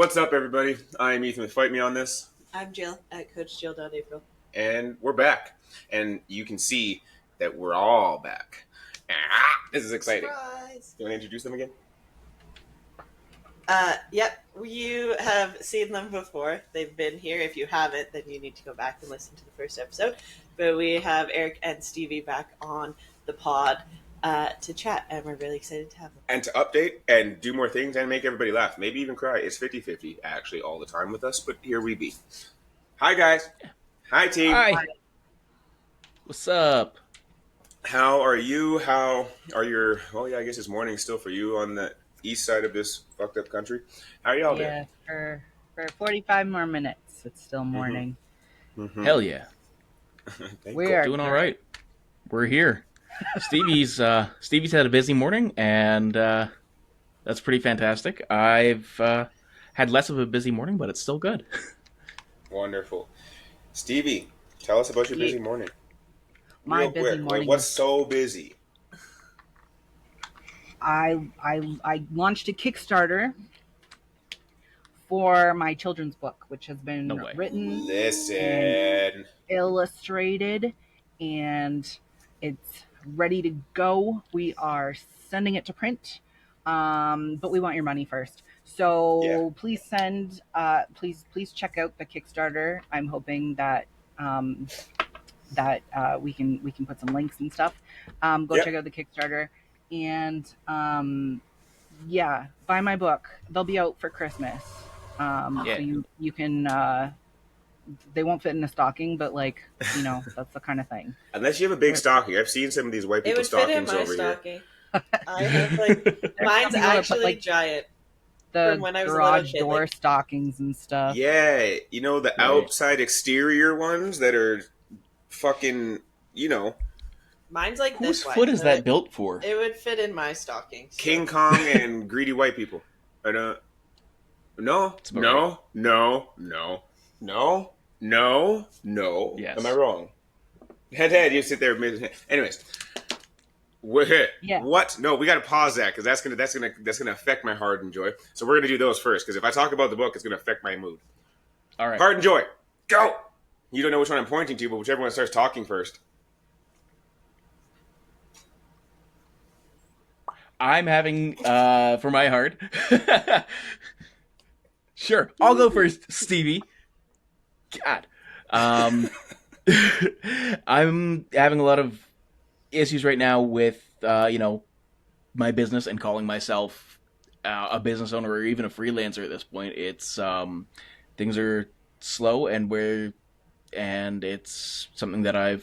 What's up, everybody? I'm Ethan with Fight Me on This. I'm Jill at CoachJill.April. And we're back. And you can see that we're all back. This is exciting. Surprise! Do you want to introduce them again? Yep, you have seen them before. They've been here. If you haven't, then you need to go back and listen to the first episode. But we have Eric and Stevie back on the pod to chat, and we're really excited to have them. And to update and do more things and make everybody laugh. Maybe even cry. It's 50-50 actually all the time with us, but here we be. Hi, guys. Hi, team. Hi. What's up? How are you? How are your... Well, yeah, I guess it's morning still for you on the east side of this fucked up country. How are y'all doing? Yeah, for 45 more minutes, it's still morning. Mm-hmm. Hell yeah. We are Doing all right. We're here. Stevie's had a busy morning, and that's pretty fantastic. I've had less of a busy morning, but it's still good. Wonderful. Stevie, tell us about your busy morning. My Real busy quick. morning. What's so busy? I launched a Kickstarter for my children's book, which has been No way. written, Listen. illustrated, and it's ready to go. We are sending it to print, but we want your money first. So please please check out the Kickstarter. I'm hoping that we can put some links and stuff. Check out the Kickstarter, and buy my book. They'll be out for Christmas. So you can. They won't fit in a stocking, but that's the kind of thing. Unless you have a big stocking. I've seen some of these white people stockings over stocking. I have mine's actually giant. The from when I was garage a little kid, door stockings and stuff. here. Yeah, the outside exterior ones that are fucking, Mine's like Whose this wide, foot is so that built for? It would fit in my stockings. So. King Kong and greedy white people. No. Yes. Am I wrong? Head, you sit there. Anyways. Yeah. What? No, we got to pause that because that's gonna affect my heart and joy. So we're gonna do those first because if I talk about the book, it's gonna affect my mood. All right. Heart and joy, go. You don't know which one I'm pointing to, but whichever one starts talking first. I'm having for my heart. Sure, I'll go first, Stevie. God. I'm having a lot of issues right now with my business and calling myself a business owner or even a freelancer at this point. It's things are slow and it's something that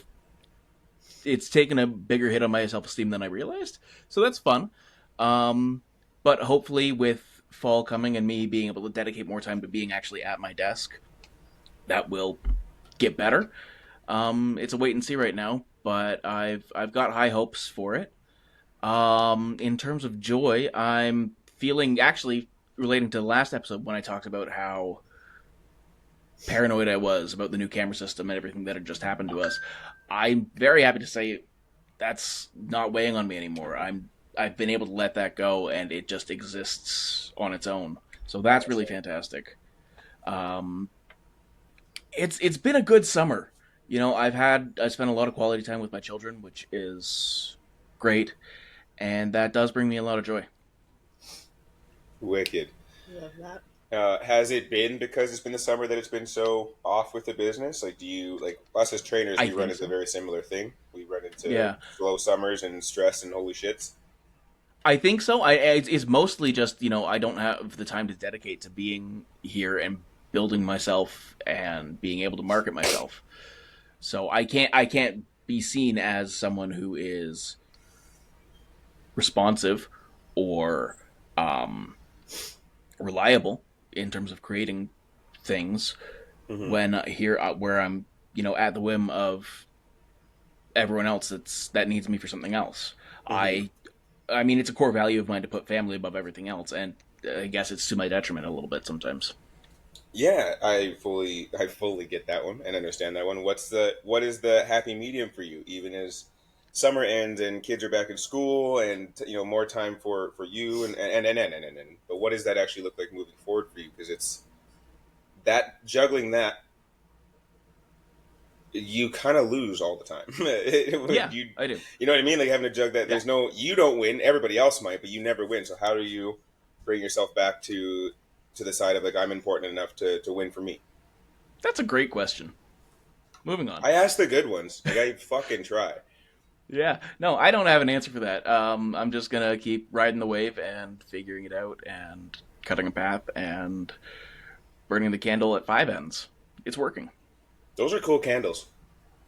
it's taken a bigger hit on my self-esteem than I realized. So that's fun. But hopefully with fall coming and me being able to dedicate more time to being actually at my desk, that will get better. It's a wait and see right now, but I've got high hopes for it. In terms of joy, I'm feeling, actually relating to the last episode when I talked about how paranoid I was about the new camera system and everything that had just happened to us. I'm very happy to say that's not weighing on me anymore. I've been able to let that go, and it just exists on its own. So that's really fantastic. It's been a good summer. I spent a lot of quality time with my children, which is great, and that does bring me a lot of joy. Wicked. Love that. Has it been because it's been the summer that it's been so off with the business? Like, do you, us as trainers, we run into a very similar thing. We run into slow summers and stress and holy shits. I think so. It's mostly just, I don't have the time to dedicate to being here and building myself and being able to market myself. So I can't be seen as someone who is responsive or reliable in terms of creating things when where I'm, at the whim of everyone else that needs me for something else. I mean, it's a core value of mine to put family above everything else, and I guess it's to my detriment a little bit sometimes. Yeah, I fully get that one and understand that one. What is the happy medium for you? Even as summer ends and kids are back in school and, you know, more time for you and. But what does that actually look like moving forward for you? Because it's that juggling that you kind of lose all the time. Yeah, I do. You know what I mean? Like having to jug that. Yeah. There's no, you don't win. Everybody else might, but you never win. So how do you bring yourself back to the side of like, I'm important enough to win for me? That's a great question. Moving on. I ask the good ones. Like I fucking try. Yeah. No, I don't have an answer for that. I'm just going to keep riding the wave and figuring it out and cutting a path and burning the candle at 5 ends. It's working. Those are cool candles.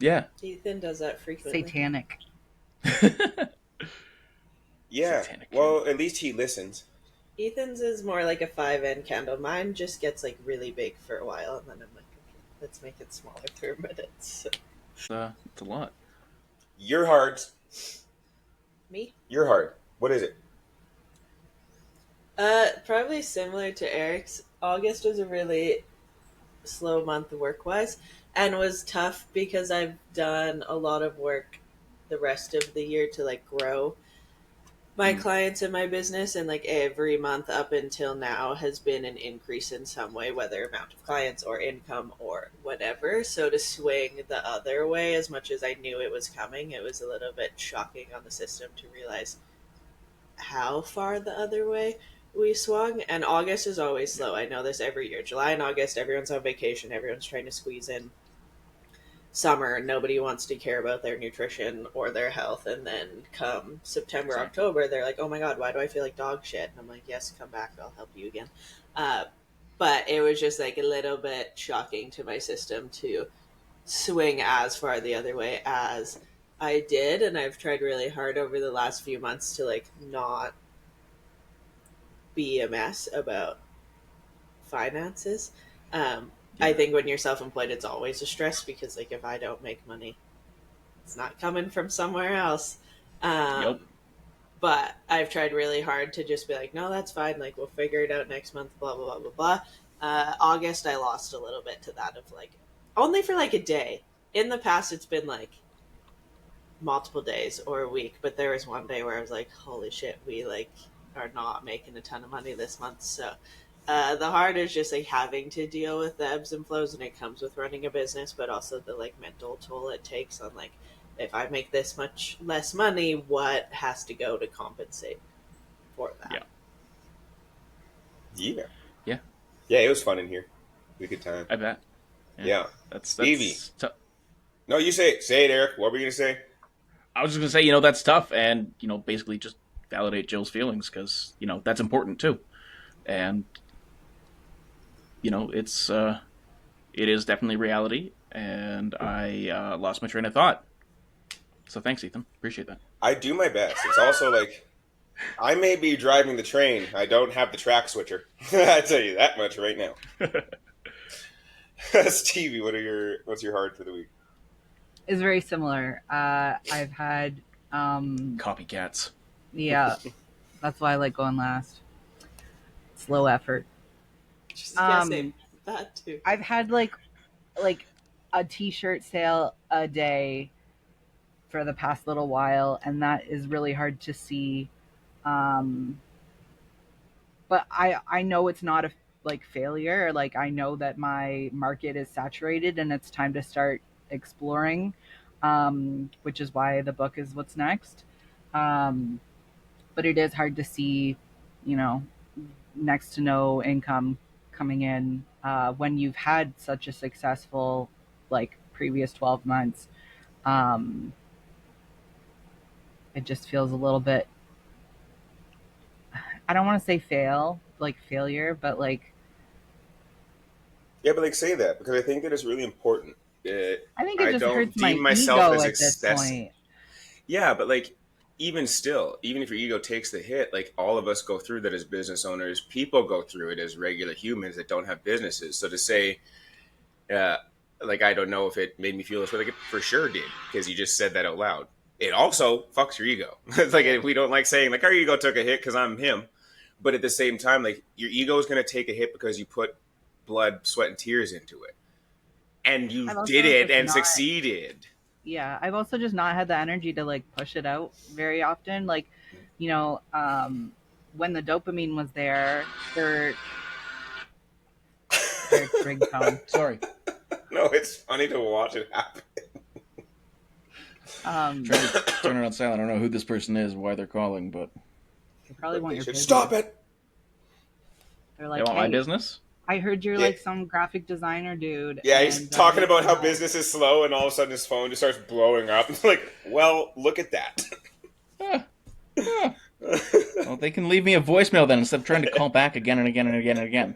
Yeah. Ethan does that frequently. Satanic. Yeah. Satanic Well, candle. at least he listens. Ethan's is more like a 5-end candle. Mine just gets like really big for a while, and then I'm like, okay, let's make it smaller for a minute. So. It's a lot. You're hard. Me? You're hard. What is it? Probably similar to Eric's. August was a really slow month work-wise, and was tough because I've done a lot of work the rest of the year to like grow my clients in my business, and like every month up until now has been an increase in some way, whether amount of clients or income or whatever. So to swing the other way, as much as I knew it was coming, it was a little bit shocking on the system to realize how far the other way we swung. And August is always slow. I know this every year. July and August, everyone's on vacation, everyone's trying to squeeze in summer, nobody wants to care about their nutrition or their health, and then come September, October, they're like, oh my god, why do I feel like dog shit? And I'm like, yes, come back, I'll help you again. But it was just like a little bit shocking to my system to swing as far the other way as I did, and I've tried really hard over the last few months to like not be a mess about finances. I think when you're self-employed, it's always a stress because, like, if I don't make money, it's not coming from somewhere else. Yep. But I've tried really hard to just be like, no, that's fine. Like, we'll figure it out next month, blah, blah, blah, blah, blah. August, I lost a little bit to that of, like, only for, like, a day. In the past, it's been, like, multiple days or a week. But there was one day where I was like, holy shit, we, like, are not making a ton of money this month. So the hard is just like having to deal with the ebbs and flows, and it comes with running a business, but also the like mental toll it takes on like, if I make this much less money, what has to go to compensate for that? Yeah. It was fun in here. We had a good time. I bet. Yeah. That's Stevie. No, you say it, Eric. What were you gonna say? I was just gonna say, that's tough, and basically just validate Jill's feelings, because that's important too, and it is definitely reality, and I lost my train of thought. So thanks, Ethan. Appreciate that. I do my best. It's also like, I may be driving the train. I don't have the track switcher. I tell you that much right now. Stevie, what's your hard for the week? It's very similar. I've had copycats. Yeah, that's why I like going last. Slow effort. Just guessing that too. I've had like a t-shirt sale a day for the past little while, and that is really hard to see. But I know it's not a failure. Like, I know that my market is saturated and it's time to start exploring, which is why the book is what's next. But it is hard to see, next to no income coming in when you've had such a successful previous 12 months. It just feels a little bit, I don't want to say failure, but yeah, but say that, because I think that it's really important. I think it just hurts my ego at this point. Yeah, but even still, even if your ego takes the hit, all of us go through that as business owners. People go through it as regular humans that don't have businesses. So to say, I don't know if it made me feel this way, it for sure did, because you just said that out loud. It also fucks your ego. It's if we don't like saying, our ego took a hit because I'm him. But at the same time, your ego is going to take a hit because you put blood, sweat, and tears into it. And you did it and succeeded. Yeah, I've also just not had the energy to like push it out very often. Like, you know, when the dopamine was there, for Eric's ringtone. Sorry. No, it's funny to watch it happen. Trying to turn it on silent. I don't know who this person is, why they're calling, but They probably But want they your should business. stop it. They're they like, want my hey, business. I heard you're Yeah. like some graphic designer dude. Yeah, he's and, talking about how no. business is slow, and all of a sudden his phone just starts blowing up. It's like, well, look at that. Ah, ah. Well, they can leave me a voicemail then instead of trying to call back again and again and again and again.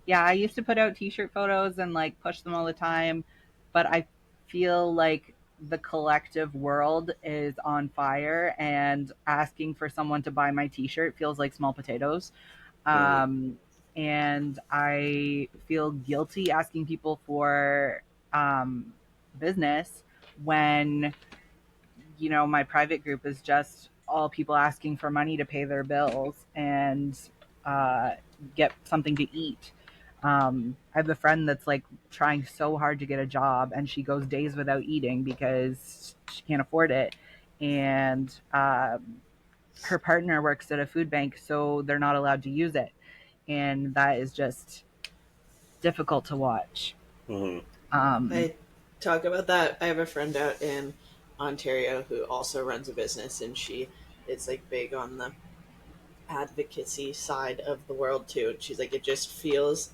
Yeah, I used to put out t-shirt photos and like push them all the time, but I feel like the collective world is on fire, and asking for someone to buy my t-shirt feels like small potatoes. Um, and I feel guilty asking people for um, business when, you know, my private group is just all people asking for money to pay their bills and uh, get something to eat. I have a friend that's like trying so hard to get a job, and she goes days without eating because she can't afford it. And her partner works at a food bank, so they're not allowed to use it. And that is just difficult to watch. Mhm. I talk about that. I have a friend out in Ontario who also runs a business, and she is like big on the advocacy side of the world too. And she's like, it just feels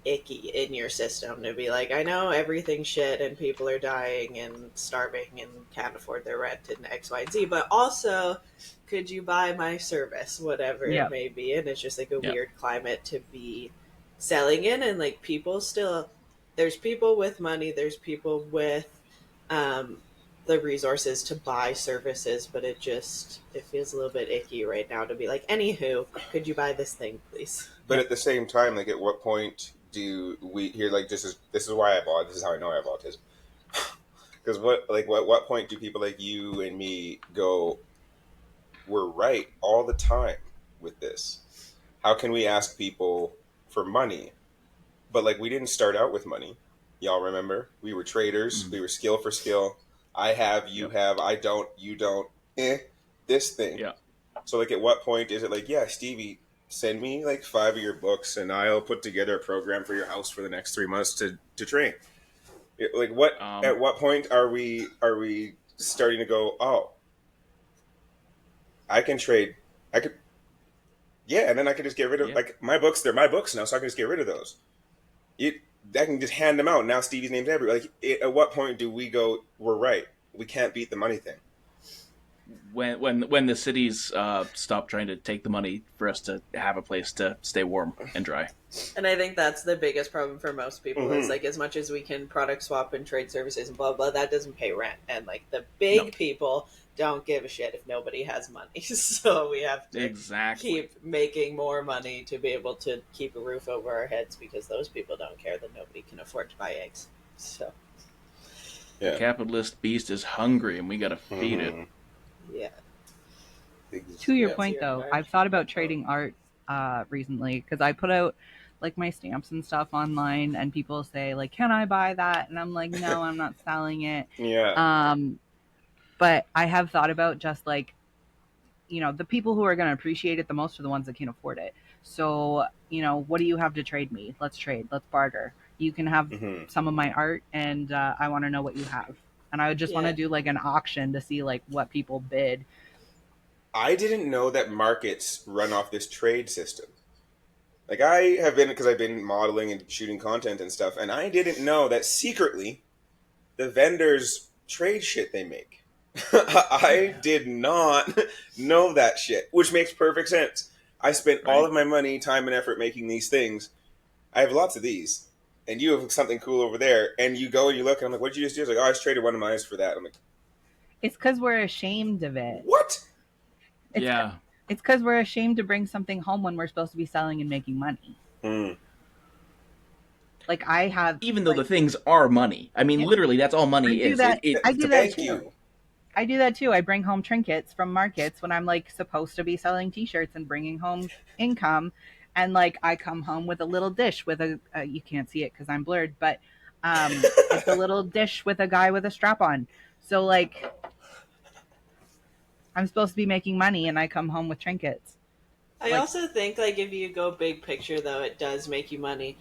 icky in your system to be like, I know everything's shit and people are dying and starving and can't afford their rent and X, Y, and Z, but also, could you buy my service, whatever Yeah. it may be? And it's just like a Yeah. weird climate to be selling in, and like people still, there's people with money, there's people with um, the resources to buy services, but it feels a little bit icky right now to be like, anywho, could you buy this thing, please? But at the same time, like, at what point do we hear like this is why I bought? This is how I know I have autism. Because what point do people like you and me go, we're right all the time with this? How can we ask people for money? But like, we didn't start out with money. Y'all remember? We were traders. Mhm. We were skill for skill. I have, you Yep. have, I don't, you don't. This thing. Yeah. So like, at what point is it like, yeah, Stevie, send me like 5 of your books, and I'll put together a program for your house for the next 3 months to train. Like, what? At what point are we starting to go, oh, I can trade, I could, yeah, and then I can just get rid of like my books. They're my books now, so I can just get rid of those. I can just hand them out. Now Stevie's name's everywhere. Like, at what point do we go, we're right? We can't beat the money thing. When the cities stop trying to take the money for us to have a place to stay warm and dry. And I think that's the biggest problem for most people is like, as much as we can product swap and trade services and blah blah, that doesn't pay rent. And like the big people don't give a shit if nobody has money. So we have to keep making more money to be able to keep a roof over our heads, because those people don't care that nobody can afford to buy eggs. So the capitalist beast is hungry, and we got to feed it. Yeah. To your point, though, I've thought about trading art recently, because I put out like my stamps and stuff online, and people say like, "Can I buy that?" And I'm like, "No, I'm not selling it." Yeah. But I have thought about just like, you know, the people who are going to appreciate it the most are the ones that can afford it. So, you know, what do you have to trade me? Let's trade. Let's barter. You can have some of my art, and I want to know what you have. And I would just want to do like an auction to see like what people bid. I didn't know that markets run off this trade system. Like, I have been, because I've been modeling and shooting content and stuff, and I didn't know that secretly the vendors trade shit they make. I did not know that shit, which makes perfect sense. I spent all of my money, time, and effort making these things. I have lots of these, and you have something cool over there, and you go and you look, and I'm like, what did you just do? It's like, oh, I just traded one of mine for that. I'm like, it's because we're ashamed of it. What? It's because we're ashamed to bring something home when we're supposed to be selling and making money. Like, I have, even though the things are money. I mean, literally, that's all money is. I do that too. You. I do that too. I bring home trinkets from markets when I'm like supposed to be selling t-shirts and bringing home income. And like, I come home with a little dish with you can't see it because I'm blurred, but It's a little dish with a guy with a strap on. So like, I'm supposed to be making money, and I come home with trinkets. I also think, like, if you go big picture, though, it does make you money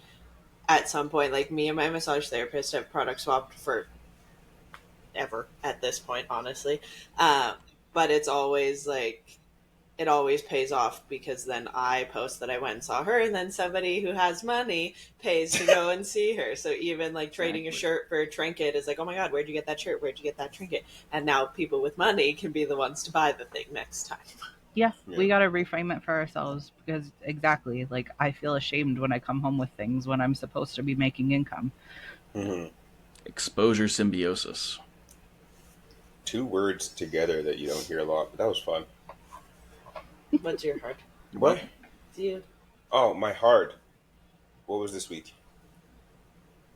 at some point. Like, me and my massage therapist have product swapped for ever at this point, honestly. But it's always like, it always pays off because then I post that I went and saw her, and then somebody who has money pays to go and see her. So even like trading a shirt for a trinket is like, oh my god, where'd you get that shirt? Where'd you get that trinket? And now people with money can be the ones to buy the thing next time. Yeah, we got to reframe it for ourselves because exactly, like, I feel ashamed when I come home with things when I'm supposed to be making income. Mm-hmm. Exposure symbiosis. 2 words together that you don't hear a lot, but that was fun. What's your heart? What? Do you? Oh, my heart. What was this week?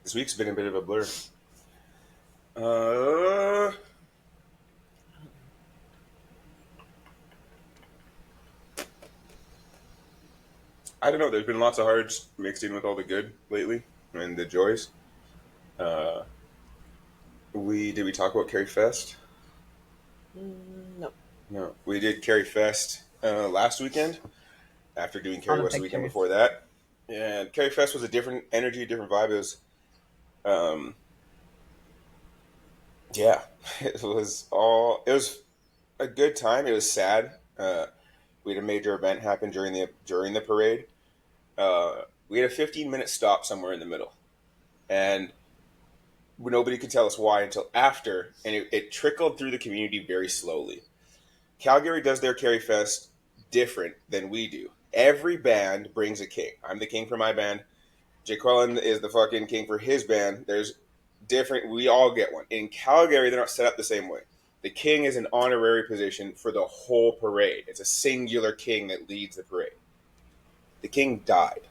This week's been a bit of a blur. I don't know. There's been lots of hards mixed in with all the good lately and the joys. Did we talk about Carry Fest? No. No, we did Carry Fest last weekend. After doing Carry West the weekend before that, and Carry Fest was a different energy, different vibe. It was, yeah, it was a good time. It was sad. We had a major event happen during the parade. We had a 15-minute stop somewhere in the middle, and nobody could tell us why until after, and it trickled through the community very slowly. Calgary does their Carry Fest different than we do. Every band brings a king. I'm the king for my band. Jake Quellen is the fucking king for his band. There's different. We all get one. In Calgary, they're not set up the same way. The king is an honorary position for the whole parade. It's a singular king that leads the parade. The king died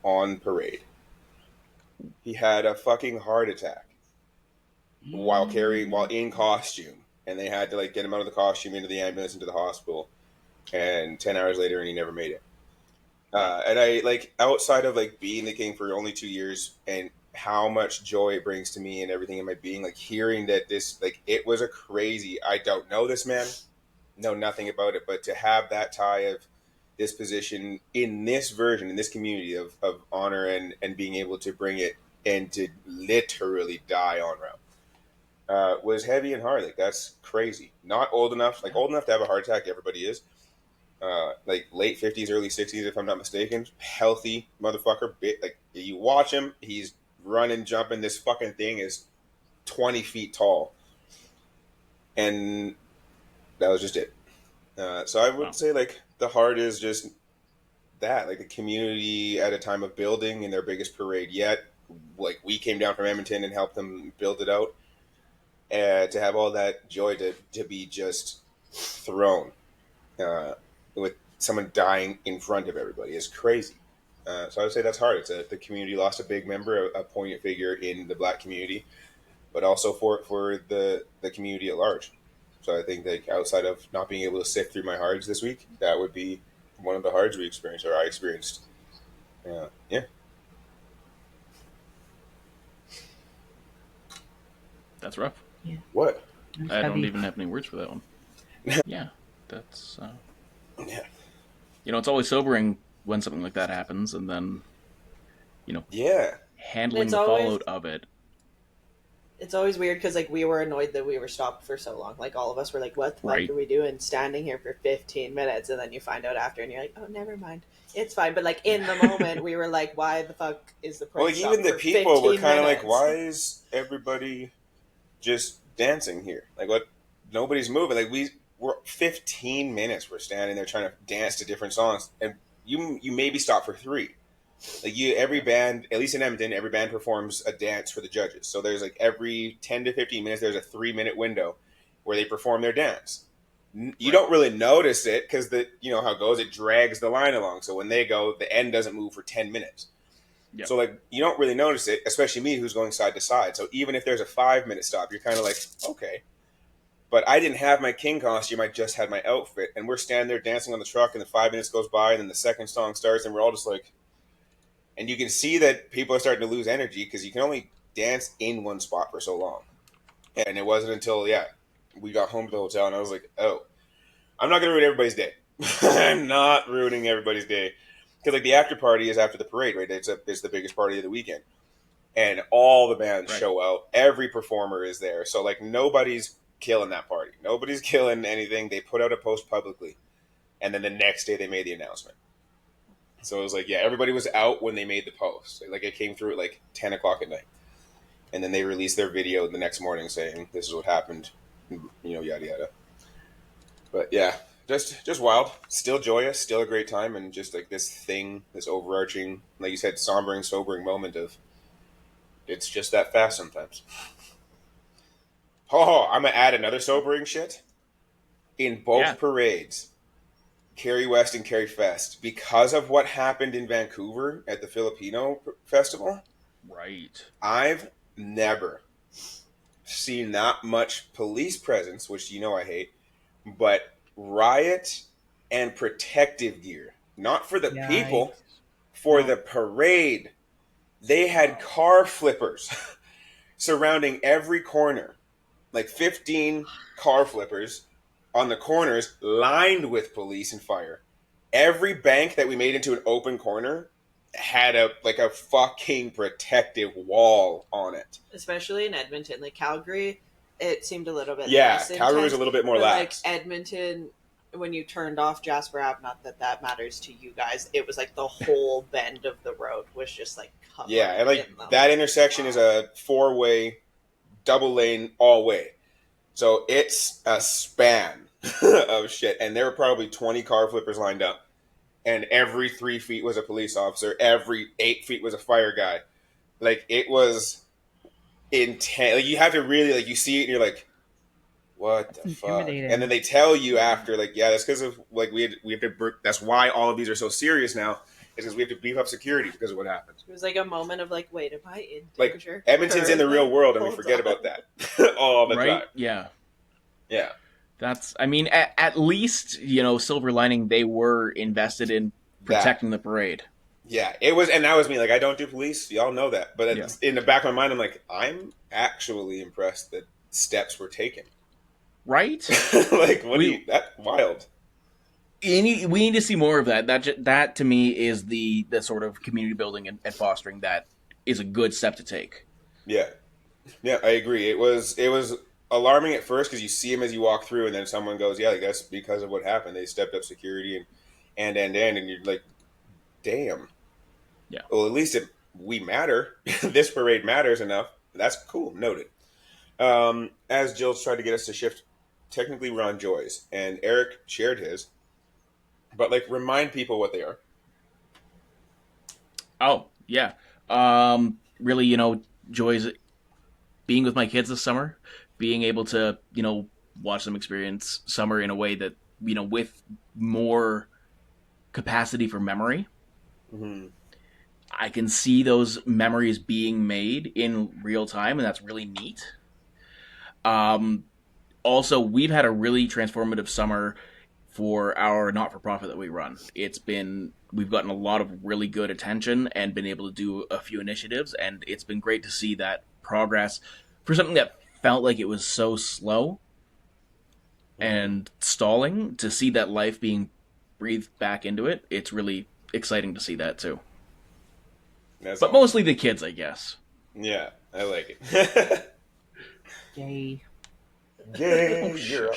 on parade. He had a fucking heart attack while in costume, and they had to like get him out of the costume into the ambulance into the hospital. And 10 hours later, and he never made it. And I like outside of like being the king for only 2 years and how much joy it brings to me and everything in my being, like hearing that this, like, it was a crazy, I don't know this man, know nothing about it, but to have that tie of this position in this version, in this community of honor and being able to bring it and to literally die on route was heavy and hard. Like, that's crazy. Not old enough, like old enough to have a heart attack, everybody is. Like late 50s, early 60s, if I'm not mistaken. Healthy motherfucker. Like, you watch him, he's running, jumping. This fucking thing is 20 feet tall. And that was just it. So I would say, like, the heart is just that. Like, the community at a time of building in their biggest parade yet. Like, we came down from Edmonton and helped them build it out. To have all that joy to be just thrown. With someone dying in front of everybody is crazy. So I would say that's hard. The community lost a big member, a poignant figure in the Black community, but also for the community at large. So I think that outside of not being able to sift through my hards this week, that would be one of the hards we experienced, or I experienced. Yeah. That's rough. Yeah. What? I don't even have any words for that one. Yeah, that's. Yeah. You know, it's always sobering when something like that happens, and then, you know, handling the fallout of it. It's always weird because, like, we were annoyed that we were stopped for so long. Like, all of us were like, what the fuck are we doing standing here for 15 minutes? And then you find out after, and you're like, oh, never mind. It's fine. But, like, in the moment, we were like, why the fuck is the parade Well, like, even the people were kind of like, why is everybody just dancing here? Like, what? Nobody's moving. Like, we're 15 minutes. We're standing there trying to dance to different songs, and you maybe stop for 3. Like, every band, at least in Edmonton, every band performs a dance for the judges. So there's like every 10 to 15 minutes, there's a 3-minute window where they perform their dance. You don't really notice it because you know how it goes. It drags the line along. So when they go, the end doesn't move for 10 minutes. Yep. So like you don't really notice it, especially me who's going side to side. So even if there's a 5-minute stop, you're kind of like, okay. But I didn't have my king costume. I just had my outfit. And we're standing there dancing on the truck, and the 5 minutes goes by, and then the second song starts, and we're all just like... And you can see that people are starting to lose energy because you can only dance in one spot for so long. And it wasn't until, we got home to the hotel and I was like, oh, I'm not going to ruin everybody's day. I'm not ruining everybody's day. Because, like, the after party is after the parade, right? It's the biggest party of the weekend. And all the bands show out. Every performer is there. So, like, nobody's killing that party. Nobody's killing anything. They put out a post publicly. And then the next day they made the announcement. So it was like, everybody was out when they made the post. Like, it came through at, like, 10 o'clock at night. And then they released their video the next morning saying, this is what happened, yada, yada. But, yeah, just wild. Still joyous, still a great time, and just, like, this overarching, like you said, sombering, sobering moment of, it's just that fast sometimes. Oh, I'm going to add another sobering shit. In both parades, Kerry West and Kerry Fest, because of what happened in Vancouver at the Filipino Festival, right? I've never seen that much police presence, which I hate, but riot and protective gear. Not for the people, for the parade. They had car flippers surrounding every corner, like 15 car flippers on the corners lined with police and fire. Every bank that we made into an open corner had a fucking protective wall on it. Especially in Edmonton. Like Calgary, it seemed a little bit less intense. Calgary was a little bit more lax. Like Edmonton, when you turned off Jasper Ave, not that matters to you guys, it was like the whole bend of the road was just like covered. Yeah, and like that intersection is a 4-way, double lane, all way. So it's a span of shit. And there were probably 20 car flippers lined up. And every 3 feet was a police officer. Every 8 feet was a fire guy. Like, it was intense. Like, you have to really, like, you see it and you're like, what the fuck? And then they tell you after, like, that's because of, like, we have to, that's why all of these are so serious now, is because we have to beef up security because of what happened. It was like a moment of, like, wait, am I in danger? Like, Edmonton's in the real world and we forget about that all the time. Yeah. Yeah. That's, I mean, at least, silver lining, they were invested in protecting the parade. Yeah, it was, and that was me. Like, I don't do police. Y'all know that. But in the back of my mind, I'm like, I'm actually impressed that steps were taken. Right? Like, that's wild. We need to see more of that. That to me is the sort of community building and fostering that is a good step to take. Yeah, I agree. It was alarming at first because you see them as you walk through, and then someone goes, like, that's because of what happened. They stepped up security and you're like, damn. Yeah. Well, at least we matter. This parade matters enough. That's cool. Noted. As Jill's tried to get us to shift, technically we're on Joy's, and Eric shared his, but like remind people what they are. Oh, yeah. Really, Joy's being with my kids this summer, being able to, watch them experience summer in a way that, with more capacity for memory. Mm-hmm. I can see those memories being made in real time, and that's really neat. Also, we've had a really transformative summer for our not-for-profit that we run. We've gotten a lot of really good attention and been able to do a few initiatives, and it's been great to see that progress for something that felt like it was so slow and stalling, to see that life being breathed back into it. It's really exciting to see that too. But awesome. Mostly the kids, I guess. Yeah, I like it. Yay. Yay.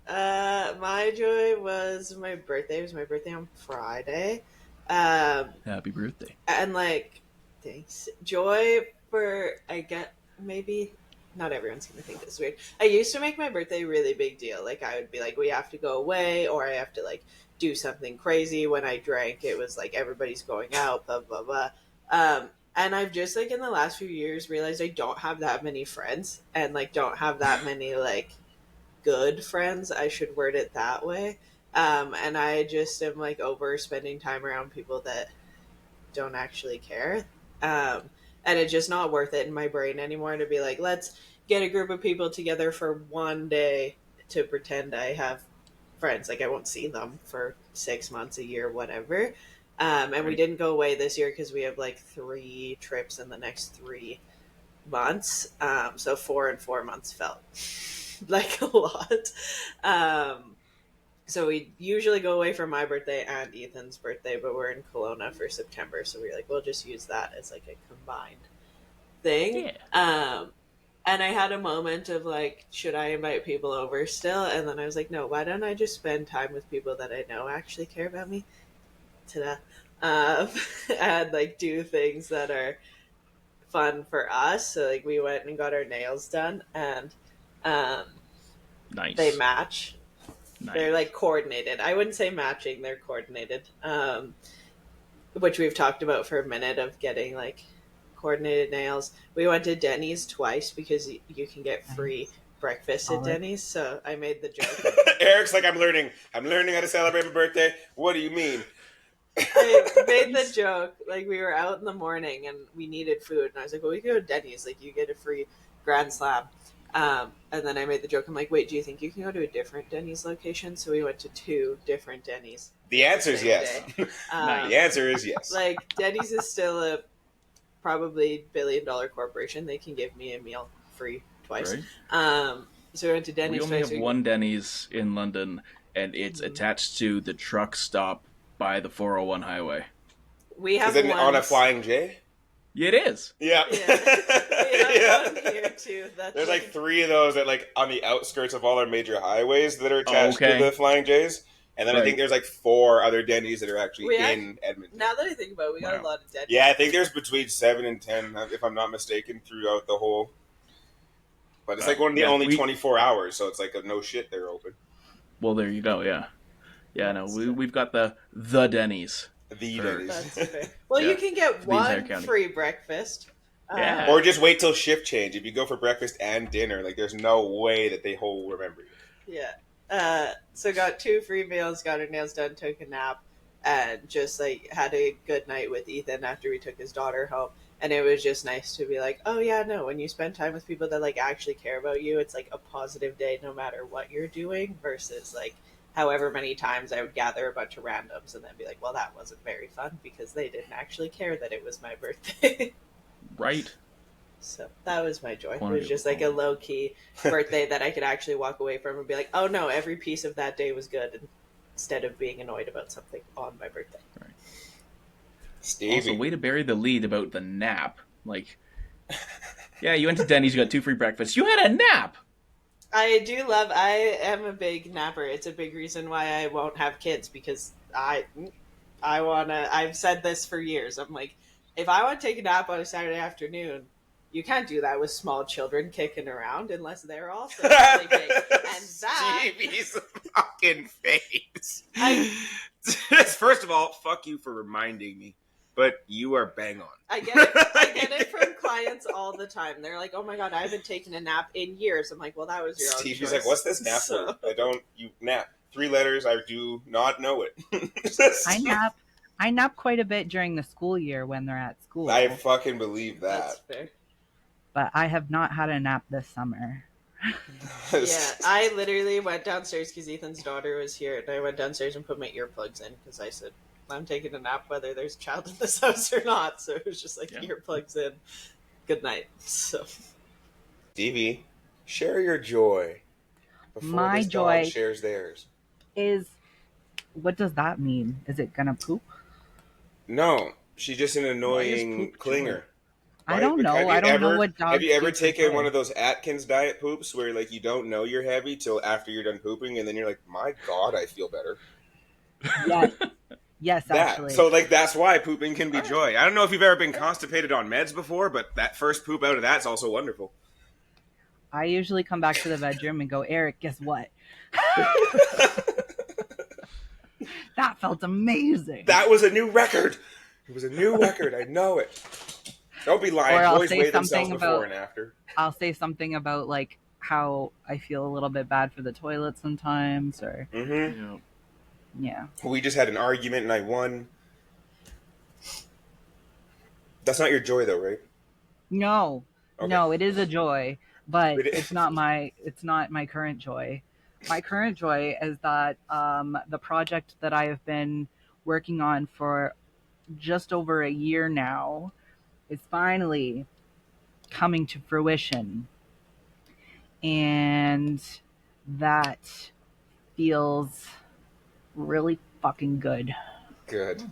My joy was my birthday. It was my birthday on Friday. Happy birthday. And like, thanks. Joy for, I get, maybe not everyone's going to think this is weird. I used to make my birthday a really big deal. Like, I would be like, we have to go away, or I have to like do something crazy. When I drank, it was like everybody's going out, blah, blah, blah. And I've just like in the last few years realized I don't have that many friends, and like don't have that many like good friends. I should word it that way. And I just am like over spending time around people that don't actually care. And it's just not worth it in my brain anymore to be like, let's get a group of people together for one day to pretend I have friends. Like, I won't see them for 6 months, a year, whatever. And we didn't go away this year because we have like 3 trips in the next 3 months. So 4 and 4 months felt like a lot. So we usually go away for my birthday and Ethan's birthday, but we're in Kelowna for September. So we're like, we'll just use that as like a combined thing. Yeah. And I had a moment of like, should I invite people over still? And then I was like, no, why don't I just spend time with people that I know actually care about me? Ta-da. And like do things that are fun for us. So like we went and got our nails done, and Nice. they match. Nice. They're like coordinated. I wouldn't say matching, they're coordinated. Which we've talked about for a minute of getting like coordinated nails. We went to Denny's twice because you can get free breakfast at Denny's. So I made the joke. Eric's like, I'm learning how to celebrate my birthday. What do you mean? I made the joke, like we were out in the morning and we needed food, and I was like, well, we could go to Denny's, like you get a free Grand Slam. And then I made the joke, I'm like, wait, do you think you can go to a different Denny's location? So we went to 2 different Denny's. The answer is yes. Nice. The answer is yes. Like Denny's is still a probably billion-dollar corporation. They can give me a meal free twice. Right. So we went to Denny's. We only have one Denny's in London, and it's attached to the truck stop by the 401 highway. We have is it on a Flying J? It is. Yeah. We have one here too. There's like 3 of those that like on the outskirts of all our major highways that are attached to the Flying J's. And then I think there's like 4 other Denny's that are actually in Edmonton. Now that I think about it, we got a lot of Denny's. Yeah, I think there's between 7 and 10, if I'm not mistaken, throughout the whole. But it's like one of the only 24 hours, so it's like a no shit they're open. Well, there you go. Yeah. Yeah, no, we've got the Denny's. The Denny's. That's fair. Well, you can get one free breakfast. Yeah. Or just wait till shift change. If you go for breakfast and dinner, like there's no way that they whole remember you. Yeah. So got 2 free meals, got our nails done, took a nap, and just like had a good night with Ethan after we took his daughter home. And it was just nice to be like, oh yeah, no, when you spend time with people that like actually care about you, it's like a positive day no matter what you're doing, versus like however many times I would gather a bunch of randoms and then be like, well, that wasn't very fun because they didn't actually care that it was my birthday. Right. So that was my joy. It was just like a low-key birthday that I could actually walk away from and be like, oh no, every piece of that day was good, instead of being annoyed about something on my birthday. Right. Stevie. Also, way to bury the lead about the nap. Like, yeah, you went to Denny's, you got 2 free breakfasts. You had a nap! I am a big napper. It's a big reason why I won't have kids, because I've said this for years. I'm like, if I want to take a nap on a Saturday afternoon, you can't do that with small children kicking around unless they're also sleeping. And that... Stevie's fucking face. First of all, fuck you for reminding me. But you are bang on. I get it from clients all the time. They're like, oh my God, I haven't taken a nap in years. I'm like, well, that was your own Stevie's choice. like, what's this nap word? You nap. 3 letters, I do not know it. I nap quite a bit during the school year when they're at school. I fucking believe that. That's fair. But I have not had a nap this summer. Yeah, I literally went downstairs because Ethan's daughter was here, and I went downstairs and put my earplugs in because I said, I'm taking a nap whether there's a child in this house or not. So it was just like earplugs in. Good night. So, Stevie, share your joy before my this joy dog shares theirs. Is, what does that mean? Is it gonna poop? No, she's just an annoying clinger. Right? I don't know. I don't know what dogs. Have you ever taken one of those Atkins diet poops where like you don't know you're heavy till after you're done pooping, and then you're like, my God, I feel better. Yes. Yes, actually. So, like, that's why pooping can be joy. I don't know if you've ever been constipated on meds before, but that first poop out of that's also wonderful. I usually come back to the bedroom and go, Eric, guess what? That felt amazing. That was a new record. It was a new record. I know it. Don't be lying. Or I'll Boys say weigh themselves something before about, and after. I'll say something about, like, how I feel a little bit bad for the toilet sometimes, or... Mm-hmm. Yeah. We just had an argument and I won. That's not your joy though, right? No. Okay. No, it is a joy, but it's not my current joy. My current joy is that the project that I have been working on for just over a year now is finally coming to fruition. And that feels really fucking good. Good.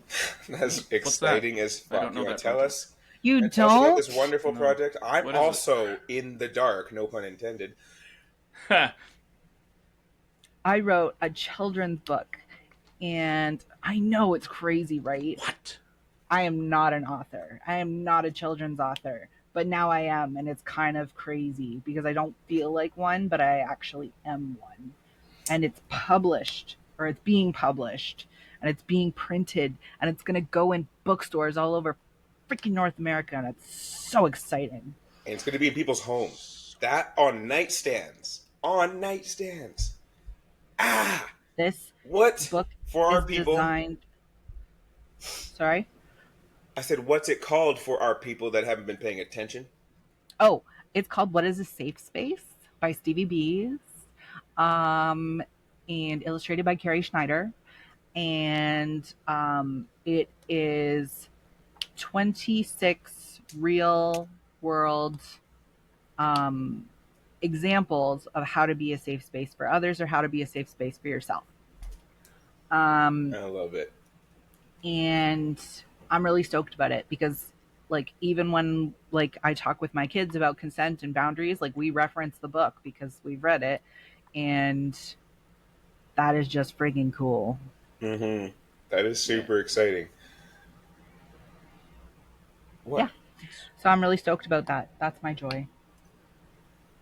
That's What's exciting that? as I fuck. don't You know want that to tell project. us? You And tell us about this don't? wonderful No. project. I'm What is it? also in the dark, no pun intended. I wrote a children's book, and I know it's crazy, right? What? I am not an author. I am not a children's author, but now I am, and it's kind of crazy because I don't feel like one, but I actually am one. And it's published, or it's being published, and it's being printed, and it's going to go in bookstores all over freaking North America, and it's so exciting. And it's going to be in people's homes. That on nightstands. On nightstands. Ah! This What? book For our is people. designed. Sorry? I said, what's it called for our people that haven't been paying attention? Oh, it's called What is a Safe Space by Stevies, um, and illustrated by Carrie Schneider. And it is 26 real world um, examples of how to be a safe space for others or how to be a safe space for yourself. I love it. And I'm really stoked about it because like even when like I talk with my kids about consent and boundaries, like we reference the book because we've read it, and that is just freaking cool. Mm-hmm. That is super exciting. What? Yeah. So I'm really stoked about that. That's my joy.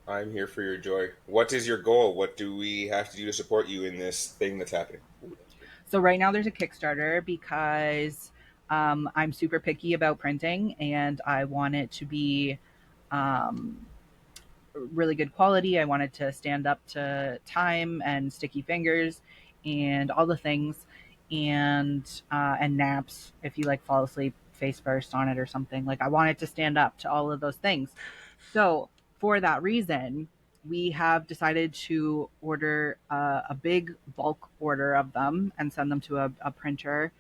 I'm here for your joy. What is your goal? What do we have to do to support you in this thing that's happening? Ooh, that's good. So right now there's a Kickstarter because I'm super picky about printing and I want it to be um, really good quality. I want it to stand up to time and sticky fingers and all the things, and naps if you like fall asleep face first on it or something. Like I want it to stand up to all of those things. So for that reason, we have decided to order a big bulk order of them and send them to a printer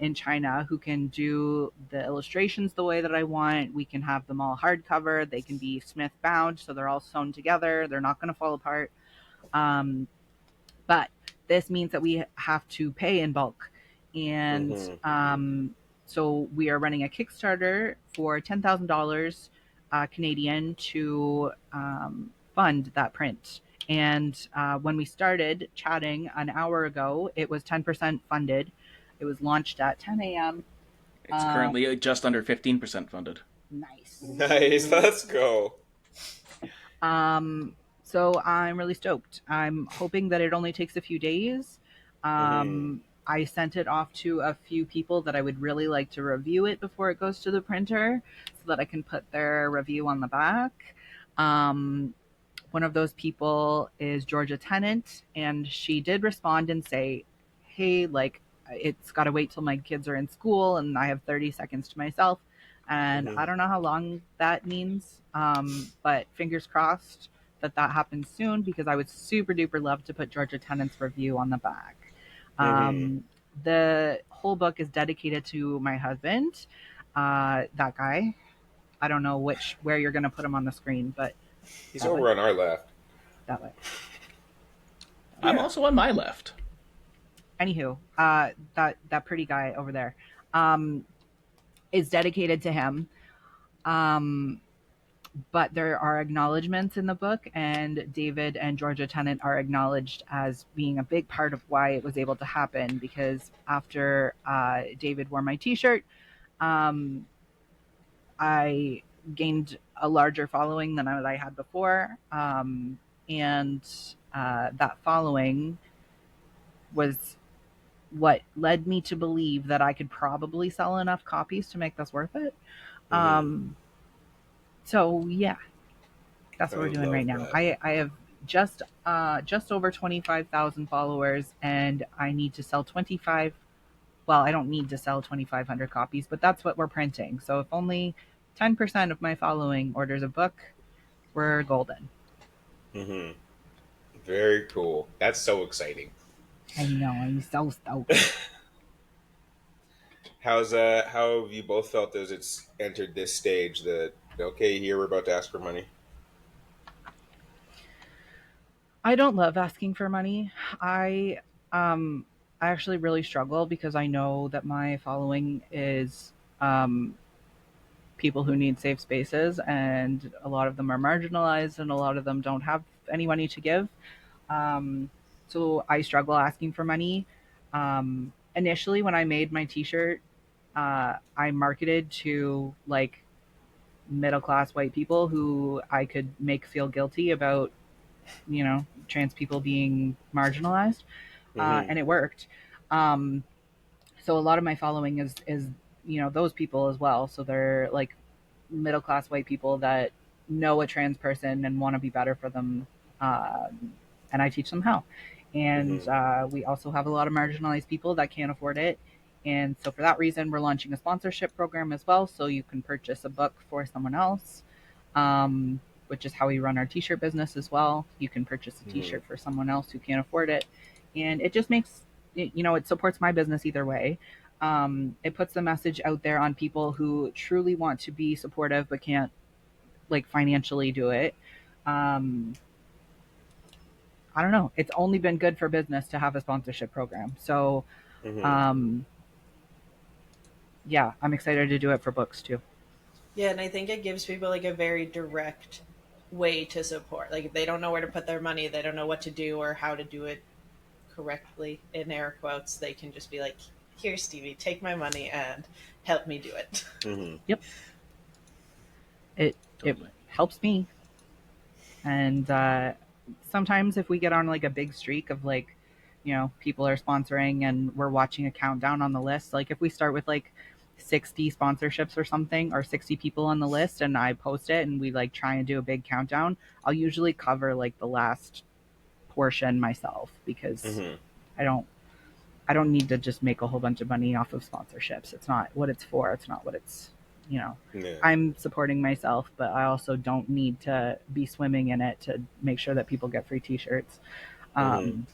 in China who can do the illustrations the way that I want. We can have them all hardcover. They can be Smith bound, so they're all sewn together. They're not going to fall apart. Um, but this means that we have to pay in bulk. And Mm-hmm. so we are running a Kickstarter for $10,000 Canadian to fund that print. And when we started chatting an hour ago, it was 10% funded. It was launched at 10 a.m. It's currently just under 15% funded. Nice. Nice. Let's go. So I'm really stoked. I'm hoping that it only takes a few days. Mm-hmm. I sent it off to a few people that I would really like to review it before it goes to the printer so that I can put their review on the back. One of those people is Georgia Tennant, and she did respond and say, hey, like, it's got to wait till my kids are in school and I have 30 seconds to myself. And Mm-hmm. I don't know how long that means, but fingers crossed that happens soon because I would super duper love to put Georgia Tennant's review on the back. Mm-hmm. The whole book is dedicated to my husband, that guy. I don't know where you're going to put him on the screen, but He's that over way, on our left. that way. I'm Yeah. also on my left. Anywho, that pretty guy over there is dedicated to him. But there are acknowledgments in the book, and David and Georgia Tennant are acknowledged as being a big part of why it was able to happen. Because after David wore my T-shirt, I gained a larger following than I had before, and that following was what led me to believe that I could probably sell enough copies to make this worth it. Mm-hmm. So yeah, that's what I we're doing right love now. that. I have just over 25,000 followers, and I need to sell 25. Well, I don't need to sell 2,500 copies, but that's what we're printing. So if only 10% of my following orders a book, we're golden. Mm-hmm. Very cool. That's so exciting. I know, I'm so stoked. how have you both felt as it's entered this stage that, okay, here we're about to ask for money? I don't love asking for money. Um I actually really struggle because I know that my following is um people who need safe spaces, and a lot of them are marginalized and a lot of them don't have any money to give. Um so I struggle asking for money. Initially when I made my t-shirt, I marketed to like middle class white people who I could make feel guilty about, trans people being marginalized, Mm-hmm. and it worked. Um, so a lot of my following is those people as well. So they're like middle class white people that know a trans person and want to be better for them, and I teach them how. And Mm-hmm. we also have a lot of marginalized people that can't afford it. And so for that reason, we're launching a sponsorship program as well. So you can purchase a book for someone else, which is how we run our t-shirt business as well. You can purchase a Mm-hmm. t-shirt for someone else who can't afford it. And it just makes, it supports my business either way. It puts the message out there on people who truly want to be supportive but can't like financially do it. Um, I don't know. It's only been good for business to have a sponsorship program. So, Mm-hmm. um, yeah, I'm excited to do it for books too. Yeah, and I think it gives people like a very direct way to support. Like if they don't know where to put their money, they don't know what to do or how to do it correctly in air quotes, they can just be like, "Here, Stevie, take my money and help me do it." Mm-hmm. Yep, it Totally. helps me. And sometimes if we get on like a big streak of like, people are sponsoring and we're watching a countdown on the list, like if we start with like 60 sponsorships or something, or 60 people on the list, and I post it and we like try and do a big countdown, I'll usually cover like the last portion myself because Mm-hmm. I don't I don't need to just make a whole bunch of money off of sponsorships. It's not what it's for. It's not what it's, you know, Yeah. I'm supporting myself, but I also don't need to be swimming in it to make sure that people get free t-shirts. Mm-hmm. Um,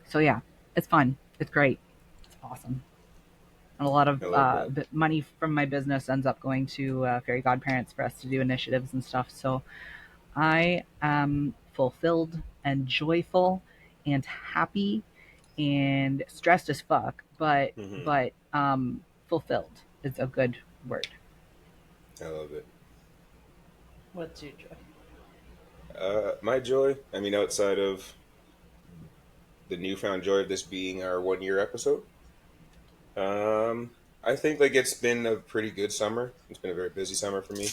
so yeah, it's fun. It's great. It's awesome. And a lot of I love that. money from my business ends up going to fairy godparents for us to do initiatives and stuff. So I am fulfilled and joyful and happy and stressed as fuck, but Mm-hmm. fulfilled is a good word. I love it. What's your joy? My joy, I mean, outside of the newfound joy of this being our 1 year episode, um, I think like it's been a pretty good summer. It's been a very busy summer for me.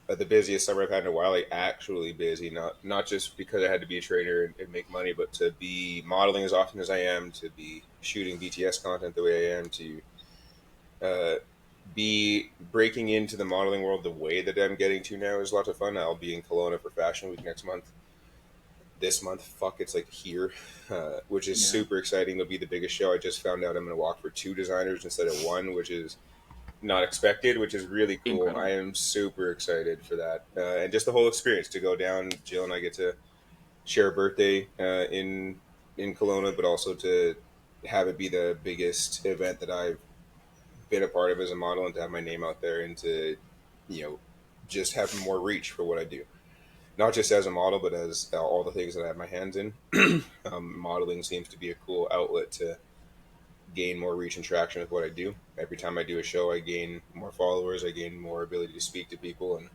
The busiest summer I've had in a while, like actually busy, not just because I had to be a trainer and make money, but to be modeling as often as I am, to be shooting BTS content the way I am, to uh, be breaking into the modeling world the way that I'm getting to now is lots of fun. I'll be in Kelowna for Fashion Week next month. This month, fuck, it's like here, which is Yeah. super exciting. It'll be the biggest show. I just found out I'm going to walk for two designers instead of one, which is not expected, which is really cool. I Incredible. am super excited for that, and just the whole experience to go down. Jill and I get to share a birthday in Kelowna, but also to have it be the biggest event that I've been a part of as a model, and to have my name out there, and to you know just have more reach for what I do, not just as a model, but as all the things that I have my hands in. Modeling seems to be a cool outlet to gain more reach and traction with what I do. Every time I do a show, I gain more followers, I gain more ability to speak to people, and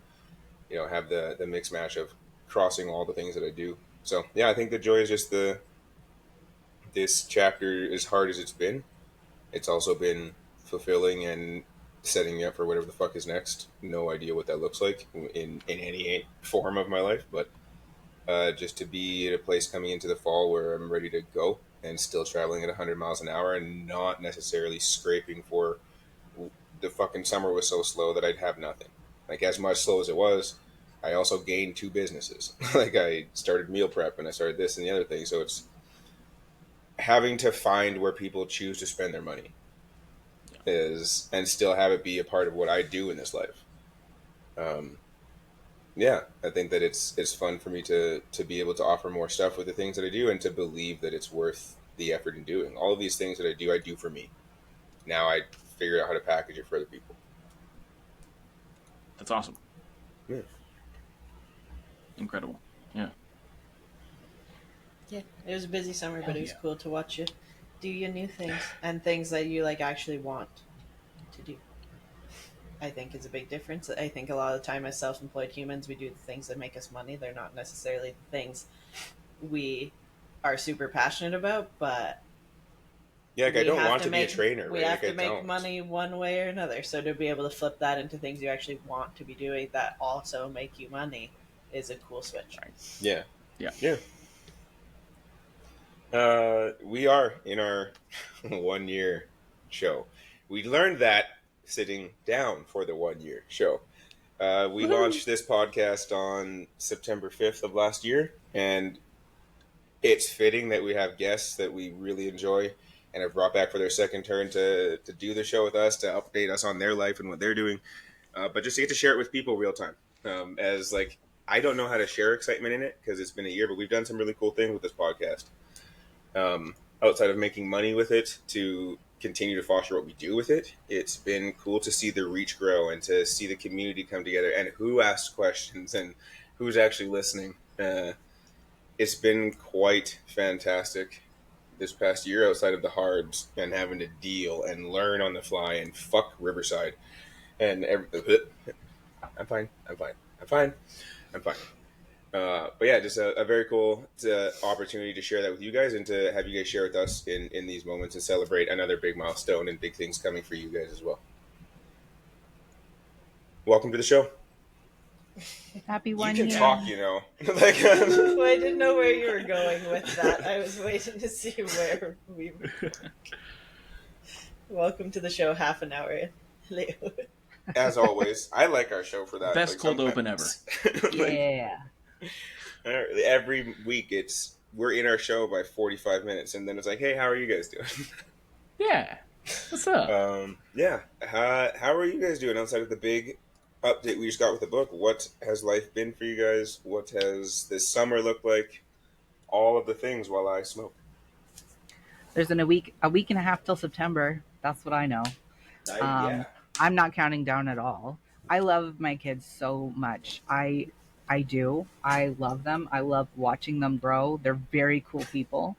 have the mix match of crossing all the things that I do. So yeah, I think the joy is just the this chapter, as hard as it's been, it's also been fulfilling and setting me up for whatever the fuck is next. No idea what that looks like in any form of my life, but just to be at a place coming into the fall where I'm ready to go and still traveling at 100 miles an hour and not necessarily scraping for the fucking summer was so slow that I'd have nothing. Like, as much slow as it was, I also gained two businesses. Like, I started meal prep and I started this and the other thing. So it's having to find where people choose to spend their money is, and still have it be a part of what I do in this life. Um, yeah, I think that it's fun for me to be able to offer more stuff with the things that I do, and to believe that it's worth the effort in doing all of these things that I do for me. Now I figured out how to package it for other people. That's awesome. Yeah. Incredible. Yeah. Yeah, it was a busy summer, but it was yeah. cool to watch you do your new things and things that you like actually want to do. I think is a big difference. I think a lot of the time as self-employed humans, we do the things that make us money. They're not necessarily the things we are super passionate about, but Yeah, like I we don't have want to be a make trainer. we Right? have Like to I make don't. money one way or another. So to be able to flip that into things you actually want to be doing that also make you money is a cool switch. Right. Yeah. Yeah. Yeah. We are in our 1 year show. We learned that sitting down for the 1 year show. We Woo-hoo. launched this podcast on September 5th of last year, and it's fitting that we have guests that we really enjoy and have brought back for their second turn to do the show with us, to update us on their life and what they're doing, but just to get to share it with people real time. As like, I don't know how to share excitement in it because it's been a year, but we've done some really cool things with this podcast. Outside of making money with it, to continue to foster what we do with it, it's been cool to see the reach grow and to see the community come together and who asks questions and who's actually listening. It's been quite fantastic this past year outside of the hards and having to deal and learn on the fly and fuck Riverside and I'm fine. But yeah, just a very cool opportunity to share that with you guys and to have you guys share with us in these moments and celebrate another big milestone and big things coming for you guys as well. Welcome to the show. Happy You 1 can year. talk, you know. Like, Well, I didn't know where you were going with that. I was waiting to see where we were. Welcome to the show, half an hour in. as always, I like our show for that. Best Like, cold open ever. Like, Yeah. every week we're in our show by 45 minutes, and then it's like, hey, how are you guys doing? Yeah. What's up? Yeah. How are you guys doing outside of the big update we just got with the book? What has life been for you guys? What has this summer looked like? All of the things while I smoke. There's a week and a half till September. That's what I know. Yeah. I'm not counting down at all. I love my kids so much. I do. I love them. I love watching them grow. They're very cool people.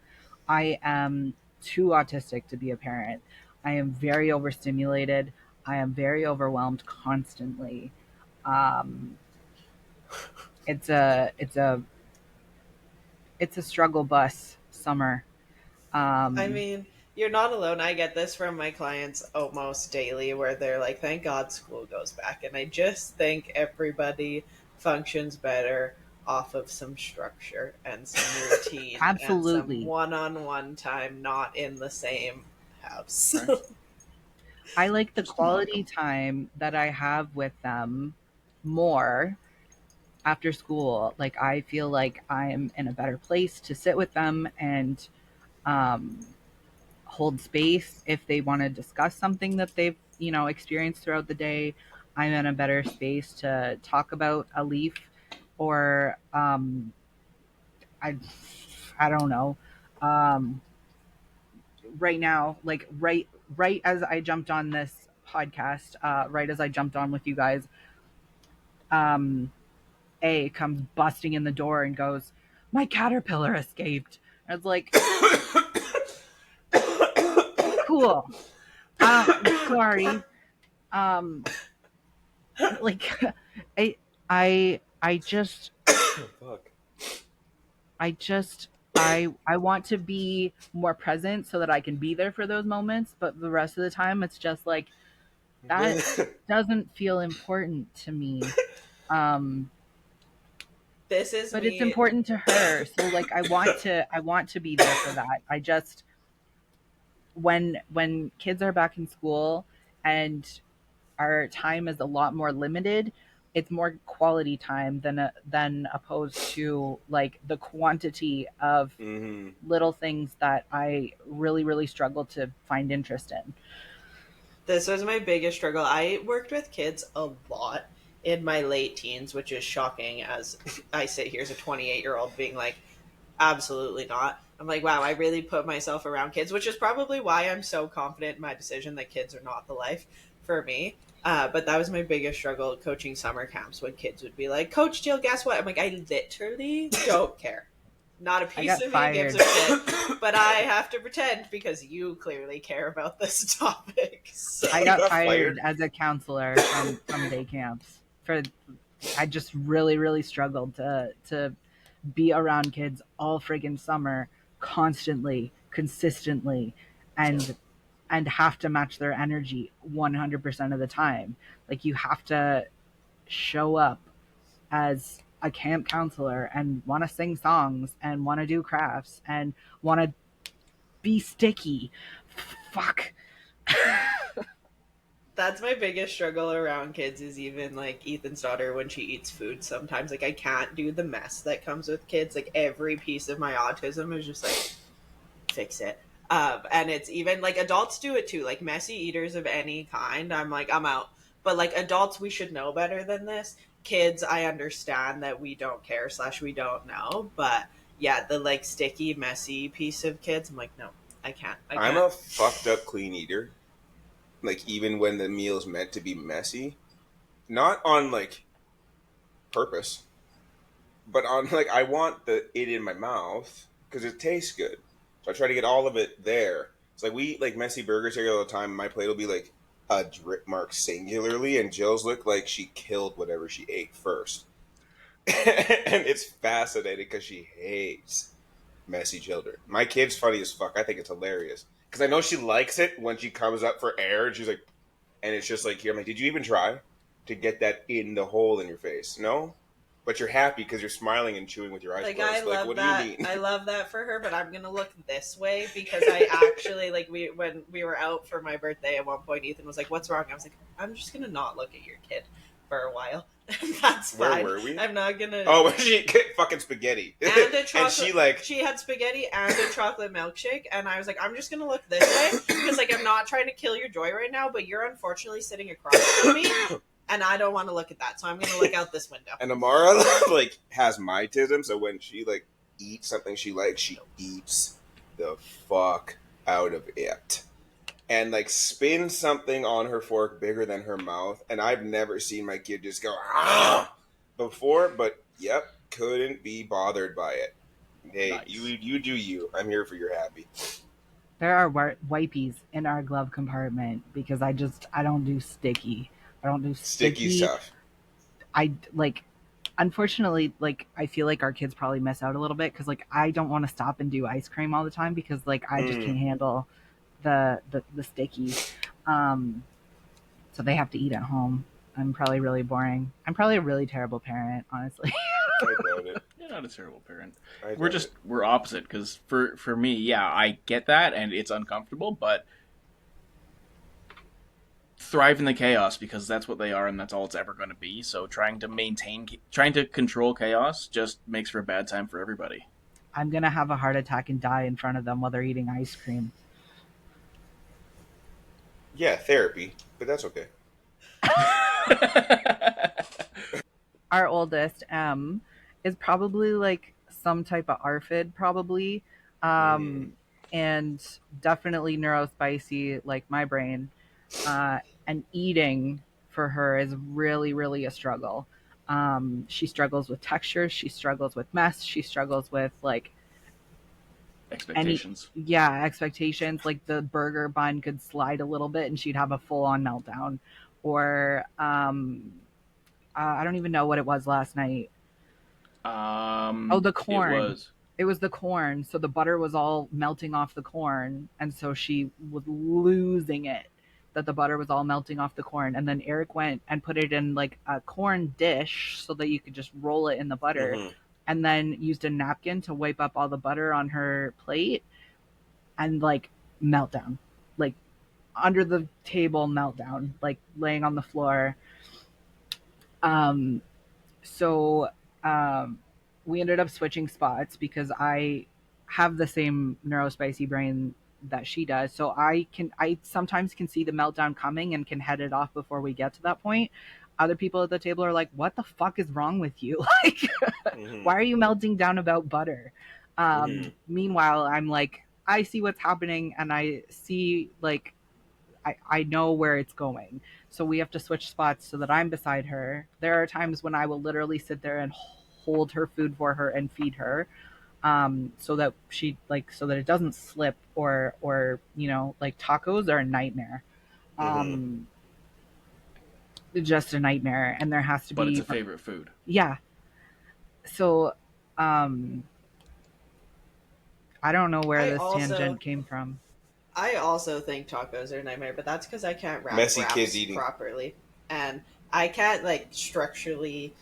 I am too autistic to be a parent. I am very overstimulated. I am very overwhelmed constantly. It's a struggle bus summer. I mean, you're not alone. I get this from my clients almost daily where they're like, thank God school goes back. And I just think everybody functions better off of some structure and some routine. Absolutely. And some one-on-one time, not in the same house. Right. I like the Just quality time that I have with them more after school. Like, I feel like I'm in a better place to sit with them and hold space if they want to discuss something that they've experienced throughout the day. I'm in a better space to talk about a leaf or I don't know. Right now, like right as I jumped on this podcast, right as I jumped on with you guys, A comes busting in the door and goes, "My caterpillar escaped." I was like, "Cool. Sorry." Like, I just, Fuck. I want to be more present so that I can be there for those moments. But the rest of the time, it's just like, that doesn't feel important to me. This is But me. it's important to her. So like, I want to be there for that. I just, when kids are back in school and our time is a lot more limited, it's more quality time than opposed to like the quantity of little things that I really, really struggle to find interest in. This was my biggest struggle. I worked with kids a lot in my late teens, which is shocking as I sit here as a 28-year-old being like, absolutely not. I'm like, wow, I really put myself around kids, which is probably why I'm so confident in my decision that kids are not the life for me. But that was my biggest struggle coaching summer camps, when kids would be like, Coach Jill, guess what? I'm like, I literally don't care. Not a piece of me gives a shit, but I have to pretend because you clearly care about this topic. So. I got fired as a counselor from day camps. I just really struggled to be around kids all friggin' summer, constantly, consistently, and have to match their energy 100% of the time. Like, you have to show up as a camp counselor and want to sing songs and want to do crafts and want to be sticky. Fuck. That's my biggest struggle around kids, is even like Ethan's daughter, when she eats food sometimes, like I can't do the mess that comes with kids. Like every piece of my autism is just like, fix it. And it's even like adults do it too, like messy eaters of any kind. I'm like, I'm out. But like adults, we should know better than this. Kids, I understand that we don't care / we don't know. But yeah, the like sticky, messy piece of kids, I'm like, no, I can't. I'm a fucked up clean eater. Like, even when the meal is meant to be messy, not on like purpose, but on like, I want it in my mouth because it tastes good. So I try to get all of it there. It's like, we eat like messy burgers here all the time. My plate will be like a drip mark singularly, and Jill's look like she killed whatever she ate first. And it's fascinating because she hates messy children. My kid's funny as fuck. I think it's hilarious because I know she likes it when she comes up for air and she's like, and it's just like, here, I'm like, did you even try to get that in the hole in your face? No? But you're happy because you're smiling and chewing with your eyes like, closed. I Like, love what that. do you mean? I love that for her, but I'm gonna look this way because I actually like, when we were out for my birthday at one point, Ethan was like, "What's wrong?" I was like, "I'm just gonna not look at your kid for a while." That's fine. Where were we? I'm not gonna. Oh, she fucking spaghetti. And a chocolate. And she like, she had spaghetti and a chocolate milkshake, and I was like, I'm just gonna look this way because like I'm not trying to kill your joy right now, but you're unfortunately sitting across from me. And I don't want to look at that, so I'm going to look out this window. And Amara like has myotism, so when she like eats something she likes, she eats the fuck out of it, and like spins something on her fork bigger than her mouth. And I've never seen my kid just go ah before, but yep, couldn't be bothered by it. Hey, nice. You do you. I'm here for your happy. There are wipies in our glove compartment because I don't do sticky. I don't do sticky stuff. I like, unfortunately, like I feel like our kids probably miss out a little bit because like I don't want to stop and do ice cream all the time because like I just can't handle the sticky. So they have to eat at home. I'm probably really boring. I'm probably a really terrible parent, honestly. I doubt it. You're not a terrible parent. We're opposite because for me, yeah, I get that and it's uncomfortable, but thrive in the chaos because that's what they are and that's all it's ever going to be. So trying to control chaos just makes for a bad time for everybody. I'm going to have a heart attack and die in front of them while they're eating ice cream. Yeah, therapy, but that's okay. Our oldest, is probably like some type of ARFID, probably. And definitely neurospicy like my brain. And eating for her is really, really a struggle. She struggles with textures. She struggles with mess. She struggles with like expectations. Expectations. Like the burger bun could slide a little bit and she'd have a full-on meltdown. Or I don't even know what it was last night. The corn. It was the corn. So the butter was all melting off the corn, and so she was losing it. That the butter was all melting off the corn, and then Eric went and put it in like a corn dish so that you could just roll it in the butter, and then used a napkin to wipe up all the butter on her plate, and like meltdown, like under the table meltdown, like laying on the floor. We ended up switching spots because I have the same neurospicy brain that she does, so I sometimes can see the meltdown coming and can head it off before we get to that point. Other people at the table are like, what the fuck is wrong with you? Like, why are you melting down about butter? Meanwhile, I'm like, I see what's happening, and I see like I know where it's going. So we have to switch spots so that I'm beside her. There are times when I will literally sit there and hold her food for her and feed her, so that so that it doesn't slip, or like tacos are a nightmare. Just a nightmare, and there has to But be. it's a favorite food. Yeah. So, I don't know where this tangent came from. I also think tacos are a nightmare, but that's because I can't wrap Messy wraps kids eating properly, and I can't like structurally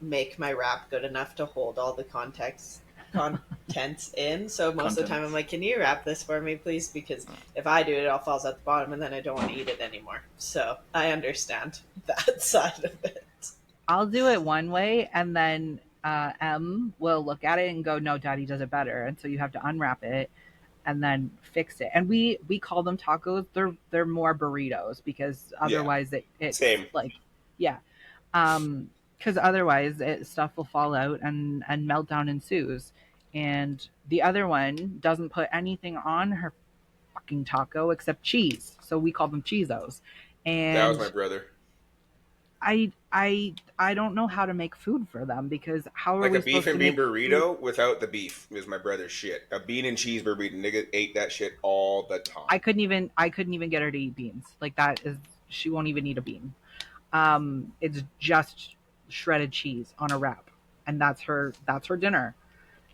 make my wrap good enough to hold all the contents in. So most of the time I'm like, can you wrap this for me, please? Because if I do, it all falls at the bottom, and then I don't want to eat it anymore. So I understand that side of it. I'll do it one way, and then M will look at it and go, no, Daddy does it better. And so you have to unwrap it and then fix it. And we call them tacos. They're more burritos, because otherwise it's same. like, yeah. Because otherwise stuff will fall out and meltdown ensues. And the other one doesn't put anything on her fucking taco except cheese. So we call them cheesos. And that was my brother. I don't know how to make food for them, because how are like we a beef supposed and to bean make burrito food? without the beef is my brother's shit. A bean and cheese burrito, nigga ate that shit all the time. I couldn't even get her to eat beans. Like, that is, she won't even eat a bean. It's just shredded cheese on a wrap, and that's her dinner.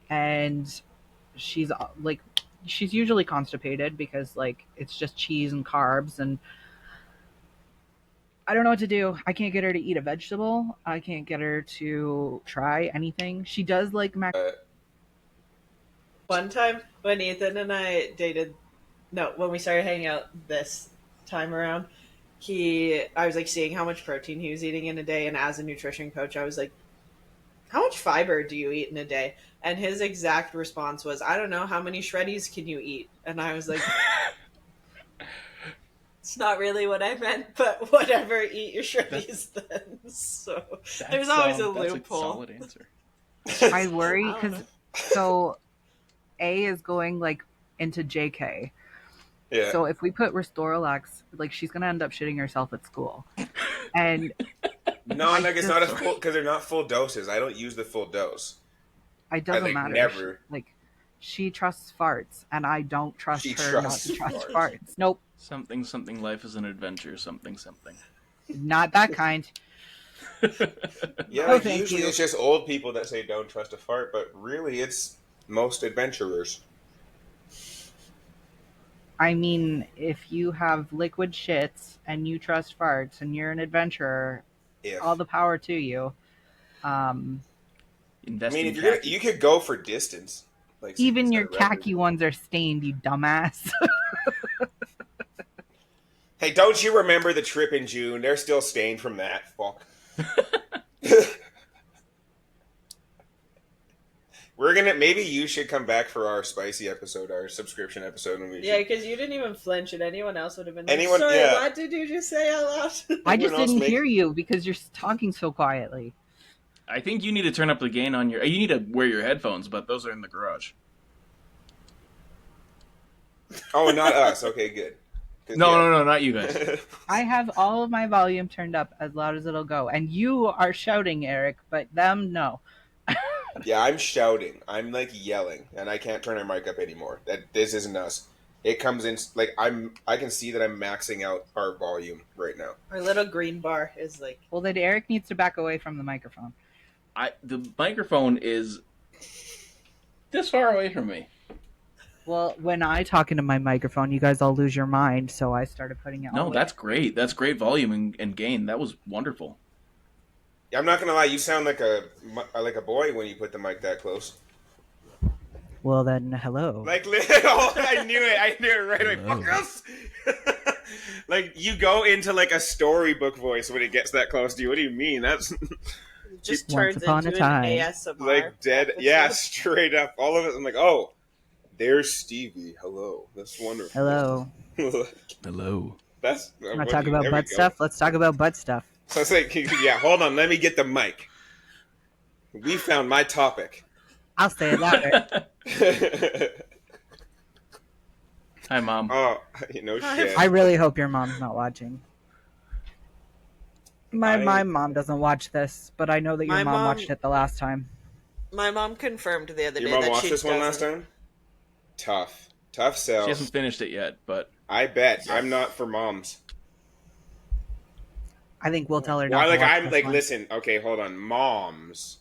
And she's usually constipated, because like it's just cheese and carbs, and I don't know what to do. I can't get her to eat a vegetable. I can't get her to try anything. She does like One time when Ethan and I when we started hanging out this time around, I was like seeing how much protein he was eating in a day, and as a nutrition coach, I was like, how much fiber do you eat in a day? And his exact response was, I don't know, how many shreddies can you eat? And I was like, it's not really what I meant, but whatever, eat your shreddies then. So there's always a loophole. That's a solid answer. I worry because so A is going like into JK. Yeah. So if we put Restoralax, like she's gonna end up shitting herself at school. And no, like it's not a full, because they're not full doses. I don't use the full dose. It doesn't matter. Never. She trusts farts, and I don't trust her not to trust farts. Nope. Something. Life is an adventure. Something. Not that kind. Yeah, usually it's just old people that say don't trust a fart, but really it's most adventurers. I mean, if you have liquid shits and you trust farts and you're an adventurer, all the power to you. I mean, if you could go for distance. Like, even your khaki ones are stained, you dumbass. Hey, don't you remember the trip in June? They're still stained from that. Fuck. Maybe you should come back for our spicy episode, our subscription episode. Because you didn't even flinch, and anyone else would have been like, sorry, what did you just say out loud? I just didn't hear you because you're talking so quietly. I think you need to turn up the gain on you need to wear your headphones, but those are in the garage. Oh, not us. Okay, good. No, not you guys. I have all of my volume turned up as loud as it'll go, and you are shouting, Eric, but them, no. Yeah, I'm shouting. I'm like yelling, and I can't turn our mic up anymore. This isn't us. It comes in like I can see that I'm maxing out our volume right now. Our little green bar is like. Well, then Eric needs to back away from the microphone. The microphone is this far away from me. Well, when I talk into my microphone, you guys all lose your mind, so I started putting it. No, that's great. That's great volume and gain. That was wonderful. I'm not gonna lie, you sound like a boy when you put the mic that close. Well then, hello. Like, I knew it right away. Fuckers! Like, you go into like a storybook voice when it gets that close to you. What do you mean? That's just turns into an ASMR. Like dead, episode. Yeah, straight up. All of it. I'm like, oh, there's Stevie. Hello, that's wonderful. Hello. Hello. That's. Want to talk about butt stuff? Let's talk about butt stuff. So I say, yeah, hold on, let me get the mic. We found my topic. I'll say it louder. Hi, Mom. Oh, no shit. I really hope your mom's not watching. My mom doesn't watch this, but I know that your My mom mom- watched it the last time. My mom confirmed the other Your day mom that watched she this one last doesn't. time? Tough sell. She hasn't finished it yet, but I bet I'm not for moms. I think we'll tell her not Why? to Like watch I'm this like, one. listen, okay, hold on, moms.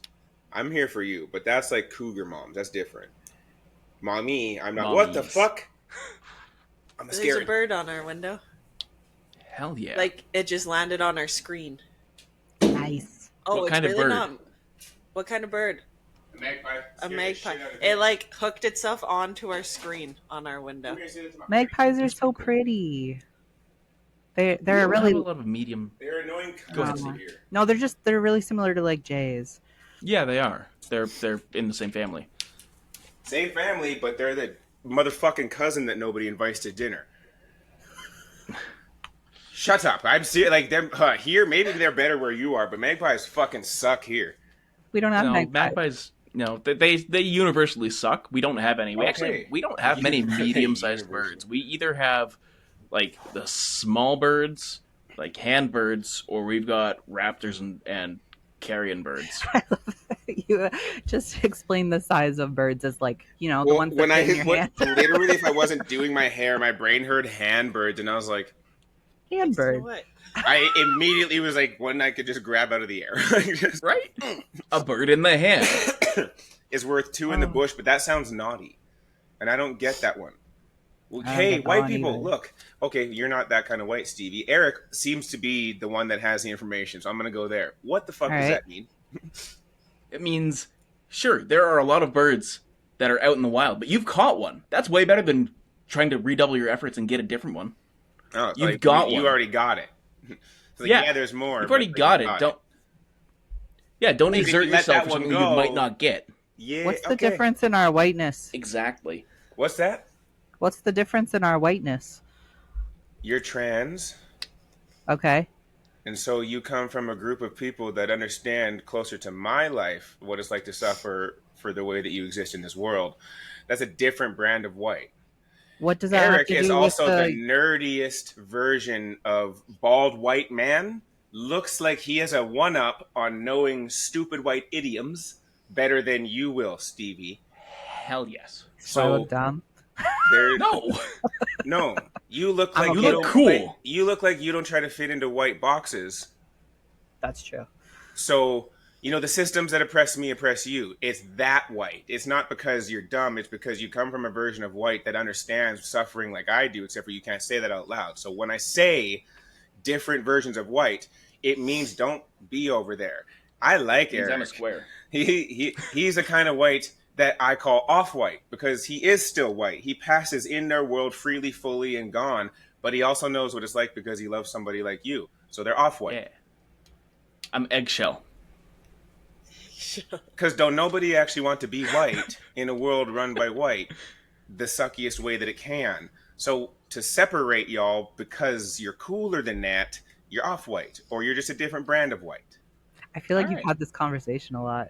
I'm here for you, but that's like cougar moms. That's different. Mommy, I'm not. What the Mommies. fuck? I'm There's scared. a bird on our window. hell yeah. Like it just landed on our screen. Nice. Oh, What it's kind of really bird? not. What kind of bird? A magpie. A magpie. It like hooked itself onto our screen on our window. Magpies are so pretty. They're We don't really have a lot of medium. They're annoying Go ahead, cunts Steve. here. no. They're really similar to like jays. Yeah, they are. They're in the same family. Same family, but they're the motherfucking cousin that nobody invites to dinner. Shut up! I'm serious. Like them here, maybe they're better where you are, but magpies fucking suck here. We don't have No, magpies. magpies. No, they universally suck. We don't have any. We don't have many medium-sized birds. We either have like the small birds, like hand birds, or we've got raptors and carrion birds. You just explain the size of birds as like the Well, ones that when I fit in your hand. literally, if I wasn't doing my hair, my brain heard hand birds, and I was like, Hand bird. What? I immediately was like, one I could just grab out of the air. Just, Right? A bird in the hand. is worth two in the bush, but that sounds naughty, and I don't get that one. Well, I don't hey, get that white one people, either. look. Okay, you're not that kind of white, Stevie. Eric seems to be the one that has the information, so I'm going to go there. What the fuck All does right. that mean? It means, sure, there are a lot of birds that are out in the wild, but you've caught one. That's way better than trying to redouble your efforts and get a different one. Oh, You've got you one. already got it. It's like, Yeah. there's more. You've already but got you it. Don't You exert can let yourself that for one something you go. might not get. Yeah. What's the okay. difference in our whiteness? Exactly. What's that? What's the difference in our whiteness? You're trans, Okay. and so you come from a group of people that understand closer to my life what it's like to suffer for the way that you exist in this world. That's a different brand of white. What does that Eric have to is do also with the nerdiest version of bald white man. Looks like he has a one-up on knowing stupid white idioms better than you will, Stevie. Hell yes. So I So look dumb. there, No. no, you look I'm like okay you look don't, cool. like, you look like you don't try to fit into white boxes. That's true. So the systems that oppress me oppress you. It's that white. It's not because you're dumb. It's because you come from a version of white that understands suffering like I do, except for you can't say that out loud. So when I say different versions of white, it means don't be over there. I like Means Eric. I'm a square. He's the kind of white that I call off-white because he is still white. He passes in their world freely, fully, and gone, but he also knows what it's like because he loves somebody like you. So they're off-white. Yeah. I'm eggshell. Because don't nobody actually want to be white in a world run by white the suckiest way that it can. So to separate y'all because you're cooler than that, you're off-white, or you're just a different brand of white. I feel like All you've right. had this conversation a lot.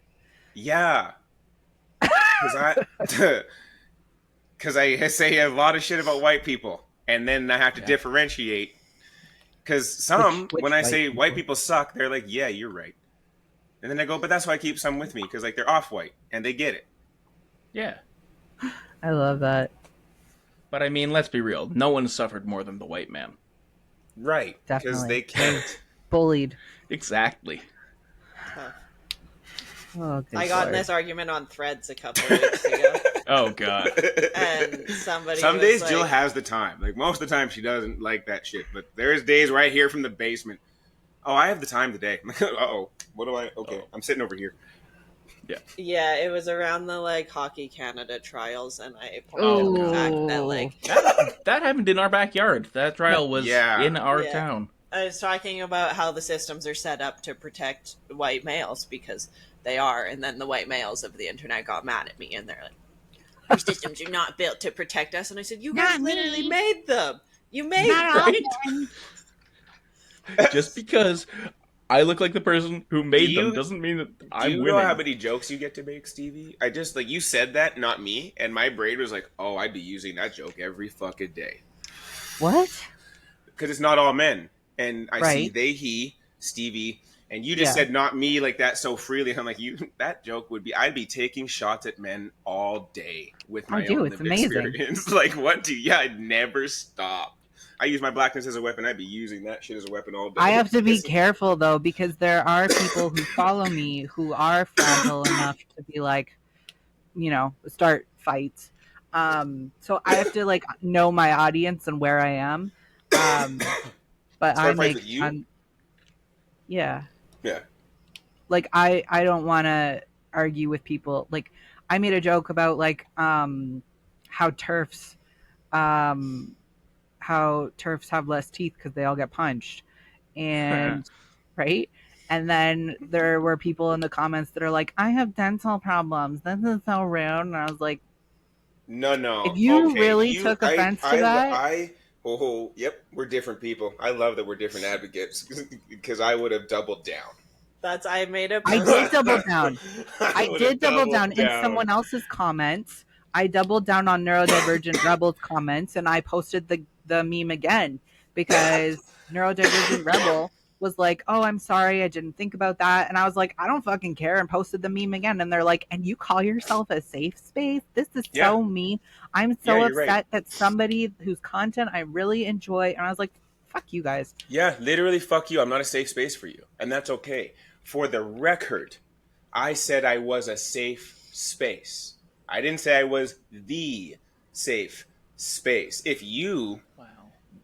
Yeah. Because I say a lot of shit about white people, and then I have to differentiate. Because Which when I white say people? white people suck, they're like, yeah, you're right. And then I go, but that's why I keep some with me, because they're off-white, and they get it. Yeah. I love that. But I mean, let's be real. No one suffered more than the white man. Right. Because Definitely. they can't. Bullied. Exactly. Oh, good I got in Lord. this argument on Threads a couple of weeks ago, Oh god. and somebody. Some was days like, Jill has the time. Like, most of the time she doesn't like that shit. But there's days right here from the basement. Oh, I have the time today. Uh-oh. What do I... Okay, I'm sitting over here. Yeah, it was around the Hockey Canada trials, and I pointed out the fact that That happened in our backyard. That trial was Yeah. in our Yeah. town. I was talking about how the systems are set up to protect white males because they are, and then the white males of the internet got mad at me, and they're like, "Our systems are not built to protect us." And I said, "You guys literally made them. You made them." Right? Just because I look like the person who made them doesn't mean that I'm Do you winning. know how many jokes you get to make, Stevie? I just, like, you said that, not me, and my brain was like, oh, I'd be using that joke every fucking day. What? Because it's not all men. And I see Right. they, he, Stevie, and you just said not me like that so freely. And I'm like, that joke would be, I'd be taking shots at men all day with my own It's lived amazing. experience. Like, what do you? Yeah, I'd never stop. I use my blackness as a weapon. I'd be using that shit as a weapon all day. I have to be careful, though, because there are people who follow me who are fragile enough to be like, start fights. So I have to like know my audience and where I am. But start fights with you? Yeah. Yeah. Like I don't want to argue with people. Like I made a joke about like how turfs have less teeth because they all get punched, and right. And then there were people in the comments that are like, I have dental problems. This is so rude. And I was like, No. if you Okay. really took offense to that. Yep. We're different people. I love that we're different advocates because I would have doubled down. I made a. I did double down. I did double down in down. someone else's comments. I doubled down on Neurodivergent Rebel's comments, and I posted the meme again because Neurodivergent Rebel was like, "Oh, I'm sorry, I didn't think about that," and I was like, "I don't fucking care," and posted the meme again, and they're like, "And you call yourself a safe space? This is so mean. I'm so upset that somebody whose content I really enjoy," and I was like, "Fuck you guys." Yeah, literally, fuck you. I'm not a safe space for you, and that's okay. For the record, I said I was a safe space. I didn't say I was the safe space. If you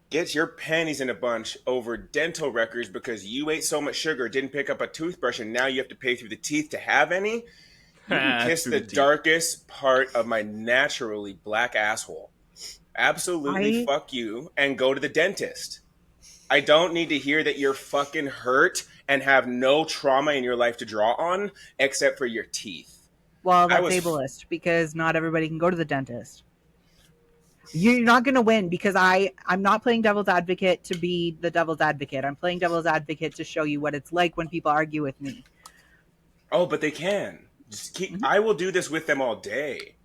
get your panties in a bunch over dental records because you ate so much sugar, didn't pick up a toothbrush, and now you have to pay through the teeth to have any, you can kiss the darkest part of my naturally black asshole. Absolutely fuck you and go to the dentist. I don't need to hear that you're fucking hurt and have no trauma in your life to draw on except for your teeth. Well, that's ableist because not everybody can go to the dentist. You're not going to win because I'm not playing devil's advocate to be the devil's advocate. I'm playing devil's advocate to show you what it's like when people argue with me. Oh, but they can. Just keep. Mm-hmm. I will do this with them all day.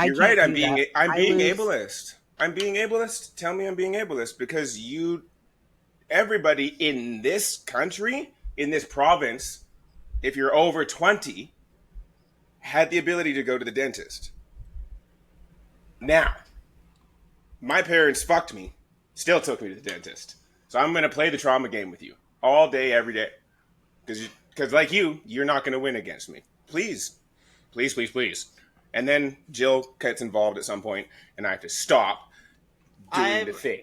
You're right. I'm being ableist. I'm being ableist. Tell me I'm being ableist because everybody in this country, in this province, if you're over 20, had the ability to go to the dentist. Now, my parents fucked me, still took me to the dentist. So I'm going to play the trauma game with you all day, every day. Because like you're not going to win against me. Please. Please, please, please. And then Jill gets involved at some point, and I have to stop doing the thing.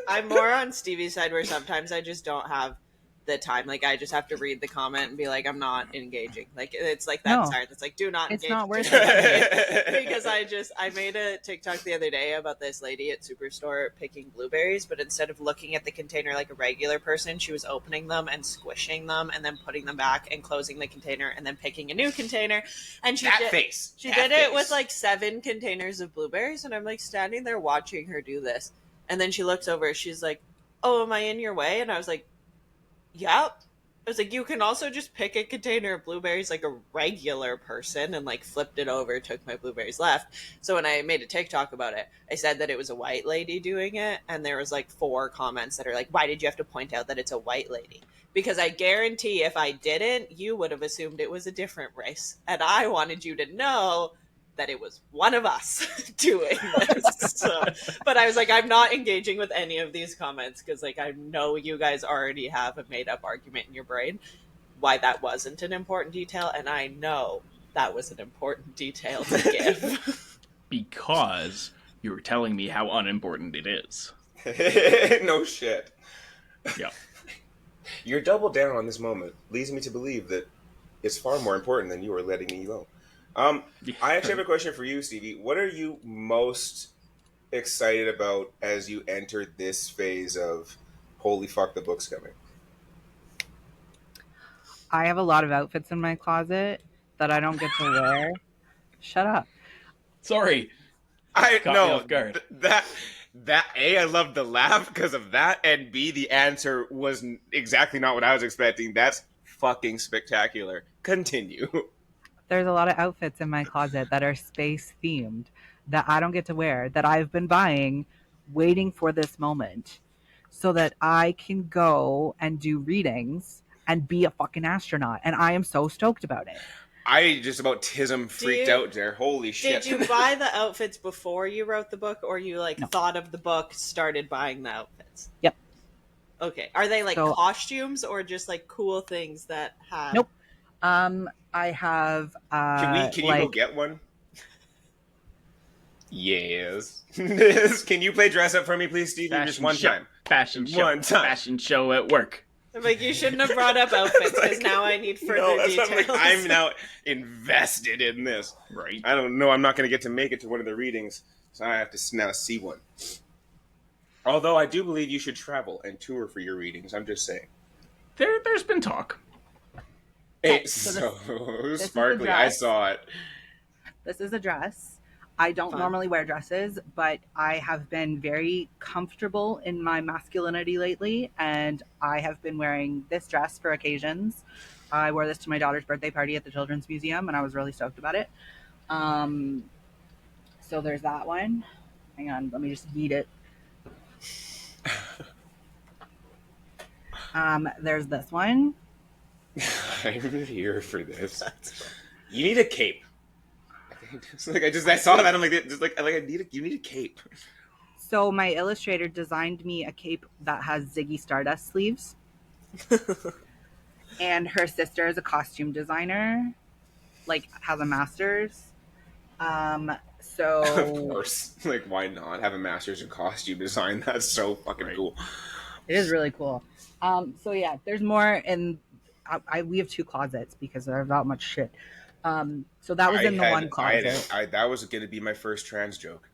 I'm more on Stevie's side where sometimes I just don't have the time. Like I just have to read the comment and be like, I'm not engaging. Like it's like that siren that's like, do not engage. It's not worth it. Because I made a TikTok the other day about this lady at Superstore picking blueberries, but instead of looking at the container like a regular person, she was opening them and squishing them and then putting them back and closing the container and then picking a new container. And she did it with like 7 containers of blueberries, and I'm like standing there watching her do this. And then she looks over, she's like, oh, am I in your way? And I was like, yep. I was like, you can also just pick a container of blueberries like a regular person, and like flipped it over, took my blueberries left. So when I made a TikTok about it, I said that it was a white lady doing it, and there was like 4 comments that are like, why did you have to point out that it's a white lady? Because I guarantee if I didn't, you would have assumed it was a different race. And I wanted you to know that it was one of us doing this. But I was like, I'm not engaging with any of these comments because like I know you guys already have a made up argument in your brain why that wasn't an important detail, and I know that was an important detail to give. Because you were telling me how unimportant it is. No shit. Yeah. Your double down on this moment leads me to believe that it's far more important than you are letting me know. I actually have a question for you, Stevie. What are you most excited about as you enter this phase of holy fuck, the book's coming? I have a lot of outfits in my closet that I don't get to wear. Shut up. Sorry. I know That A, I love the laugh because of that, and B, the answer was exactly not what I was expecting. That's fucking spectacular. Continue. There's a lot of outfits in my closet that are space themed that I don't get to wear, that I've been buying, waiting for this moment so that I can go and do readings and be a fucking astronaut. And I am so stoked about it. I just about tism freaked out there. Holy shit. Did you buy the outfits before you wrote the book, or you like No. thought of the book, started buying the outfits? Yep. Okay. Are they like So- costumes or just like cool things that have? Nope. I have. Can you like, go get one? Yes. Can you play dress up for me, please, Stevie? Just one show. time. Fashion show. One time. Fashion show at work. I'm like, you shouldn't have brought up outfits because Like, now I need further No, that's details. what I'm like. I'm now invested in this. Right. I don't know. I'm not going to get to make it to one of the readings, so I have to now see one. Although I do believe you should travel and tour for your readings. I'm just saying. There's been talk. It's so so is the sparkly. I dress. saw it. This is a dress. I don't Fun. normally wear dresses, but I have been very comfortable in my masculinity lately, and I have been wearing this dress for occasions. I wore this to my daughter's birthday party at the Children's Museum, and I was really stoked about it. So there's that one. Hang on, let me just yeet it. There's this one. I'm here for this. You need a cape. I saw that. I'm like, you need a cape. So my illustrator designed me a cape that has Ziggy Stardust sleeves. And her sister is a costume designer, like has a master's. Of So course. Like, why not have a master's in costume design? That's so fucking cool. it is really cool. So yeah, there's more, and we have 2 closets because there's not much shit. So that was in the one closet. That was going to be my first trans joke.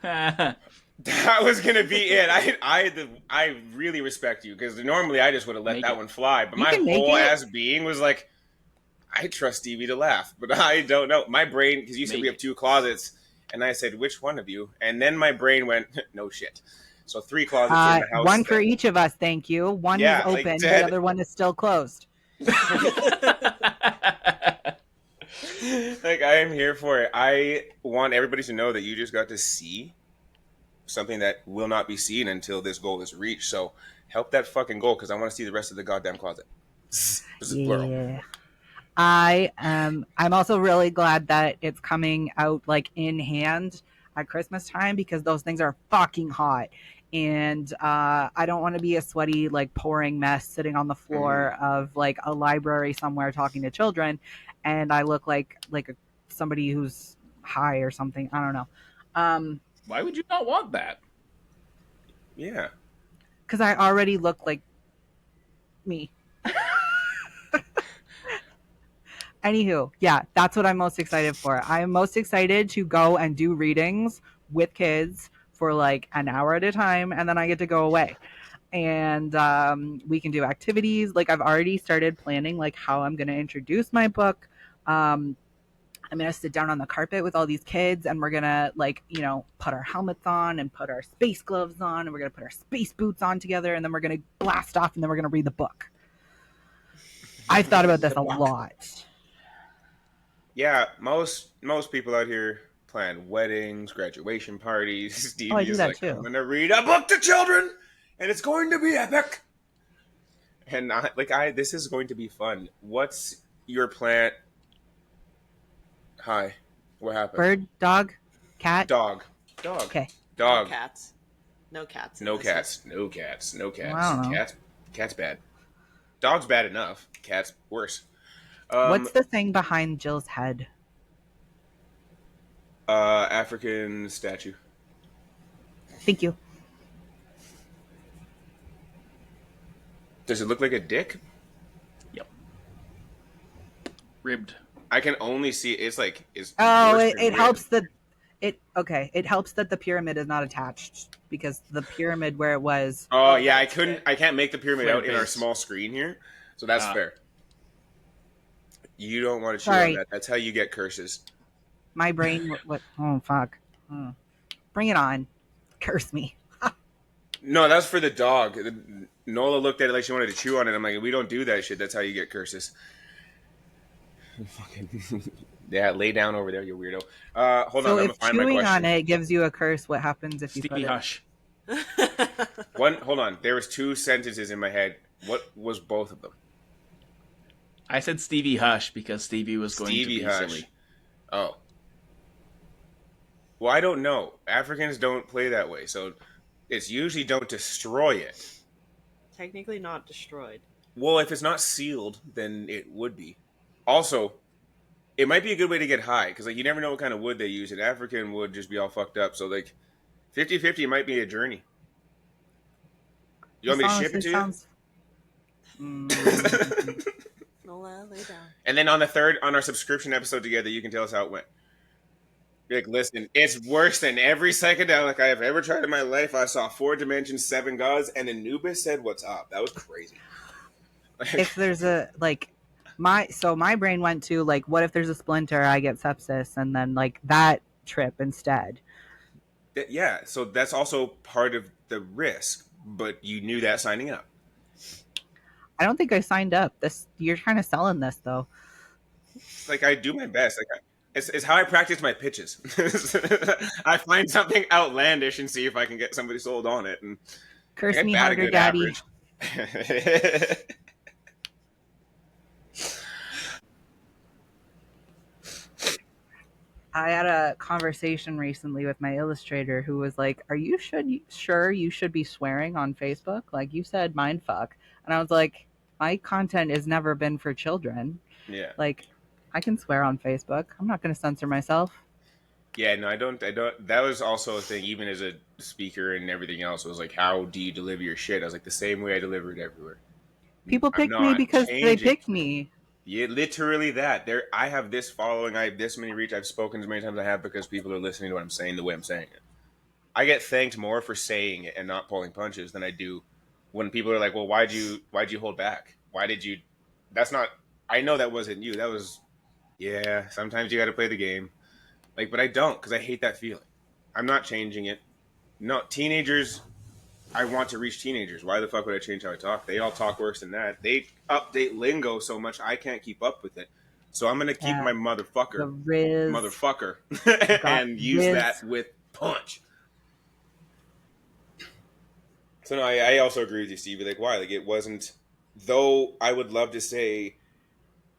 Right. That was going to be it. I really respect you because normally I just would have let Make that it. one fly. But You my can make whole it. ass being was like, I trust Stevie to laugh, but I don't know. My brain, because you said Make we have 2 closets, and I said, which one of you? And then my brain went, no shit. So 3 closets in the house. One for each of us, thank you. One Yeah, is like open, dead. the other one is still closed. Like, I am here for it. I want everybody to know that you just got to see something that will not be seen until this goal is reached. So help that fucking goal because I want to see the rest of the goddamn closet. This is plural. Yeah. I'm also really glad that it's coming out like in hand at Christmas time because those things are fucking hot. And I don't want to be a sweaty, like pouring mess sitting on the floor of like a library somewhere talking to children, and I look like somebody who's high or something. I don't know. Why would you not want that? Yeah. Because I already look like me. Anywho, yeah, that's what I'm most excited for. I'm most excited to go and do readings with kids for like an hour at a time, and then I get to go away. And we can do activities. Like I've already started planning like how I'm going to introduce my book. I'm going to sit down on the carpet with all these kids, and we're going to like, you know, put our helmets on and put our space gloves on, and we're going to put our space boots on together, and then we're going to blast off, and then we're going to read the book. I've thought about this a lot. Yeah, most people out here plan weddings, graduation parties. Stevie I do is that like, too. I'm going to read a book to children, and it's going to be epic. And this is going to be fun. What's your plan? Hi, what happened? Bird, dog, cat. Dog. Okay. Dog. No cats. No cats. in No this cats. No cats. No cats. I don't know. Cat's bad. Dog's bad enough. Cat's worse. What's the thing behind Jill's head? African statue. Thank you. Does it look like a dick? Yep. Ribbed. I can only see it's like it's. Oh, worse it than helps that it helps that the pyramid is not attached because the pyramid where it was. Oh yeah, that's good. I can't make the pyramid Flare out in our base. small screen here, so that's Ah. fair. You don't want to chew on Sorry. that. That's how you get curses. My brain. What? Oh fuck. Bring it on. Curse me. No, that's for the dog. Nola looked at it like she wanted to chew on it. I'm like, we don't do that shit. That's how you get curses. Fucking yeah, lay down over there, you weirdo. Hold on, So I'm gonna if find my chewing question. on it gives you a curse, what happens if you Stevie put Hush. Hold on. There was 2 sentences in my head. What was both of them? I said Stevie Hush because Stevie was going to Stevie be Hush. silly. Oh. Well, I don't know. Africans don't play that way, so it's usually don't destroy it. Technically not destroyed. Well, if it's not sealed, then it would be. Also, it might be a good way to get high, because like you never know what kind of wood they use, and African wood just be all fucked up. So like 50-50 might be a journey. You want me to ship it to you? Nola, lay down. And then on our subscription episode together, you can tell us how it went. Be like, listen, it's worse than every psychedelic I have ever tried in my life. I saw 4 dimensions, 7 gods, and Anubis said, "What's up?" That was crazy. if there's a my brain went to like, what if there's a splinter, I get sepsis, and then like that trip instead. Yeah, so that's also part of the risk, but you knew that signing up. I don't think I signed up. You're kind of selling this though. Like I do my best. Like it's how I practice my pitches. I find something outlandish and see if I can get somebody sold on it. And Curse me harder, daddy. I had a conversation recently with my illustrator who was like, "Are you sure you should be swearing on Facebook? Like you said, mind fuck." And I was like, "My content has never been for children. Yeah. Like, I can swear on Facebook. I'm not going to censor myself." Yeah, no, I don't. That was also a thing, even as a speaker and everything else. It was like, how do you deliver your shit? I was like, the same way I deliver it everywhere. People pick me because they pick me. Yeah, literally that. I have this following. I have this many reach. I've spoken as many times as I have because people are listening to what I'm saying the way I'm saying it. I get thanked more for saying it and not pulling punches than I do when people are like, "Well, why'd you hold back? Why did you?" That's not. I know that wasn't you. That was. Yeah, sometimes you got to play the game. Like, but I don't because I hate that feeling. I'm not changing it. No, teenagers. I want to reach teenagers. Why the fuck would I change how I talk? They all talk worse than that. They update lingo so much I can't keep up with it. So I'm gonna keep my motherfucker, and use that with punch. So no, I also agree with you, Stevie. Like, why? Like, it wasn't. Though I would love to say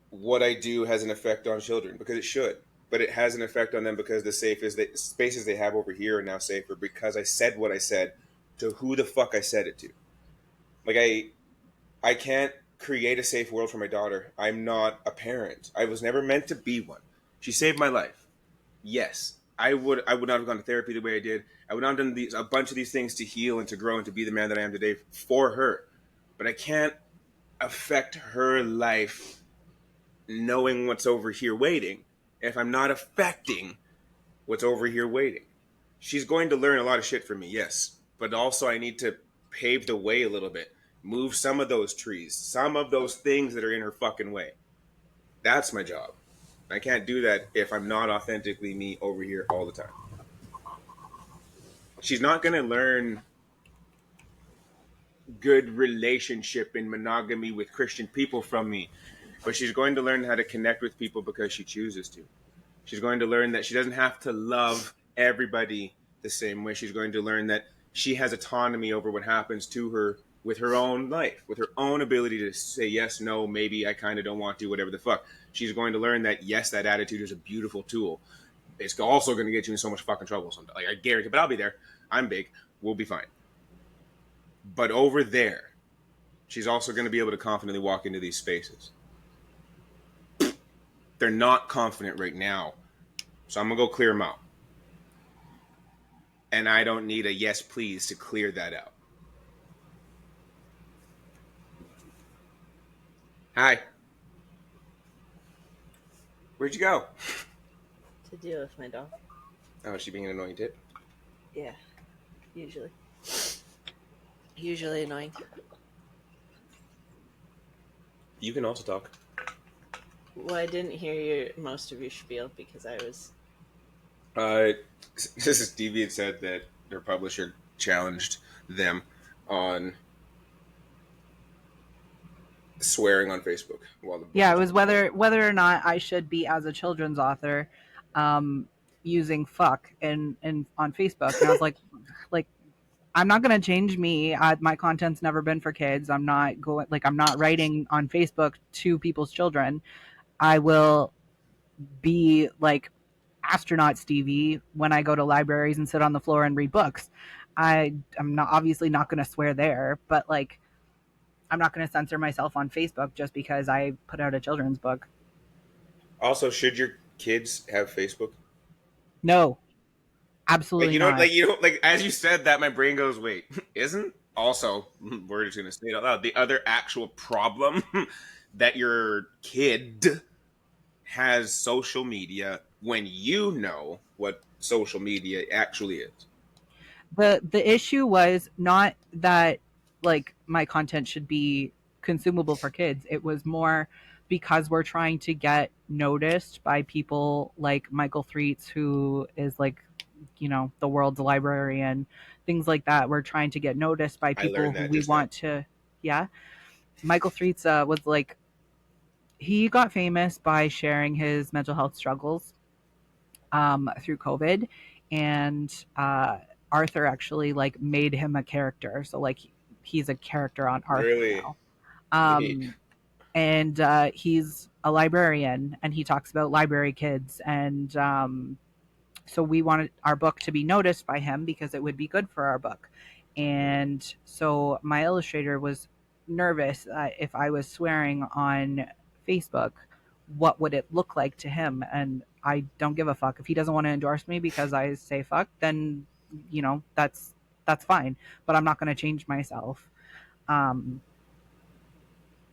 what I do has an effect on children because it should, but it has an effect on them because the spaces they have over here are now safer because I said what I said to who the fuck I said it to. Like I can't create a safe world for my daughter. I'm not a parent. I was never meant to be one. She saved my life. Yes, I would not have gone to therapy the way I did. I would not have done a bunch of these things to heal and to grow and to be the man that I am today for her. But I can't affect her life knowing what's over here waiting if I'm not affecting what's over here waiting. She's going to learn a lot of shit from me, yes. But also I need to pave the way a little bit. Move some of those trees. Some of those things that are in her fucking way. That's my job. I can't do that if I'm not authentically me over here all the time. She's not going to learn good relationship and monogamy with Christian people from me. But she's going to learn how to connect with people because she chooses to. She's going to learn that she doesn't have to love everybody the same way. She's going to learn that she has autonomy over what happens to her with her own life, with her own ability to say yes, no, maybe, I kind of don't want to, whatever the fuck. She's going to learn that, yes, that attitude is a beautiful tool. It's also going to get you in so much fucking trouble sometimes. Like, I guarantee, but I'll be there. I'm big. We'll be fine. But over there, she's also going to be able to confidently walk into these spaces. They're not confident right now. So I'm going to go clear them out. And I don't need a yes, please to clear that out. Hi. Where'd you go? To deal with my dog. Oh, is she being an annoying tit? Yeah, usually. Usually annoying. You can also talk. Well, I didn't hear most of your spiel because I was... Stevie had said that their publisher challenged them on swearing on Facebook while the book Yeah, it was was being made. whether or not I should be, as a children's author, using fuck and on Facebook, and I was like I'm not going to change me. My content's never been for kids. I'm not writing on Facebook to people's children. I will be like astronaut Stevie when I go to libraries and sit on the floor and read books. I'm not obviously not going to swear there, but like I'm not going to censor myself on Facebook just because I put out a children's book. Also, should your kids have Facebook? No, Like absolutely you don't not. like you don't like as you said that my brain goes, wait, isn't also we're just gonna say it out loud. The other actual problem that your kid has social media when you know what social media actually is. The issue was not that like my content should be consumable for kids. It was more because we're trying to get noticed by people like Michael Threets, who is like, the world's librarian, things like that. We're trying to get noticed by I people learned who that we just now. want to. Yeah, Michael Threets was like, he got famous by sharing his mental health struggles through COVID, and Arthur actually like made him a character. So like he's a character on Arthur Really now. neat. Um, and he's a librarian, and he talks about library kids, and so we wanted our book to be noticed by him because it would be good for our book. And so my illustrator was nervous that if I was swearing on Facebook, what would it look like to him? And I don't give a fuck. If he doesn't want to endorse me because I say fuck, then that's fine. But I'm not going to change myself. Um,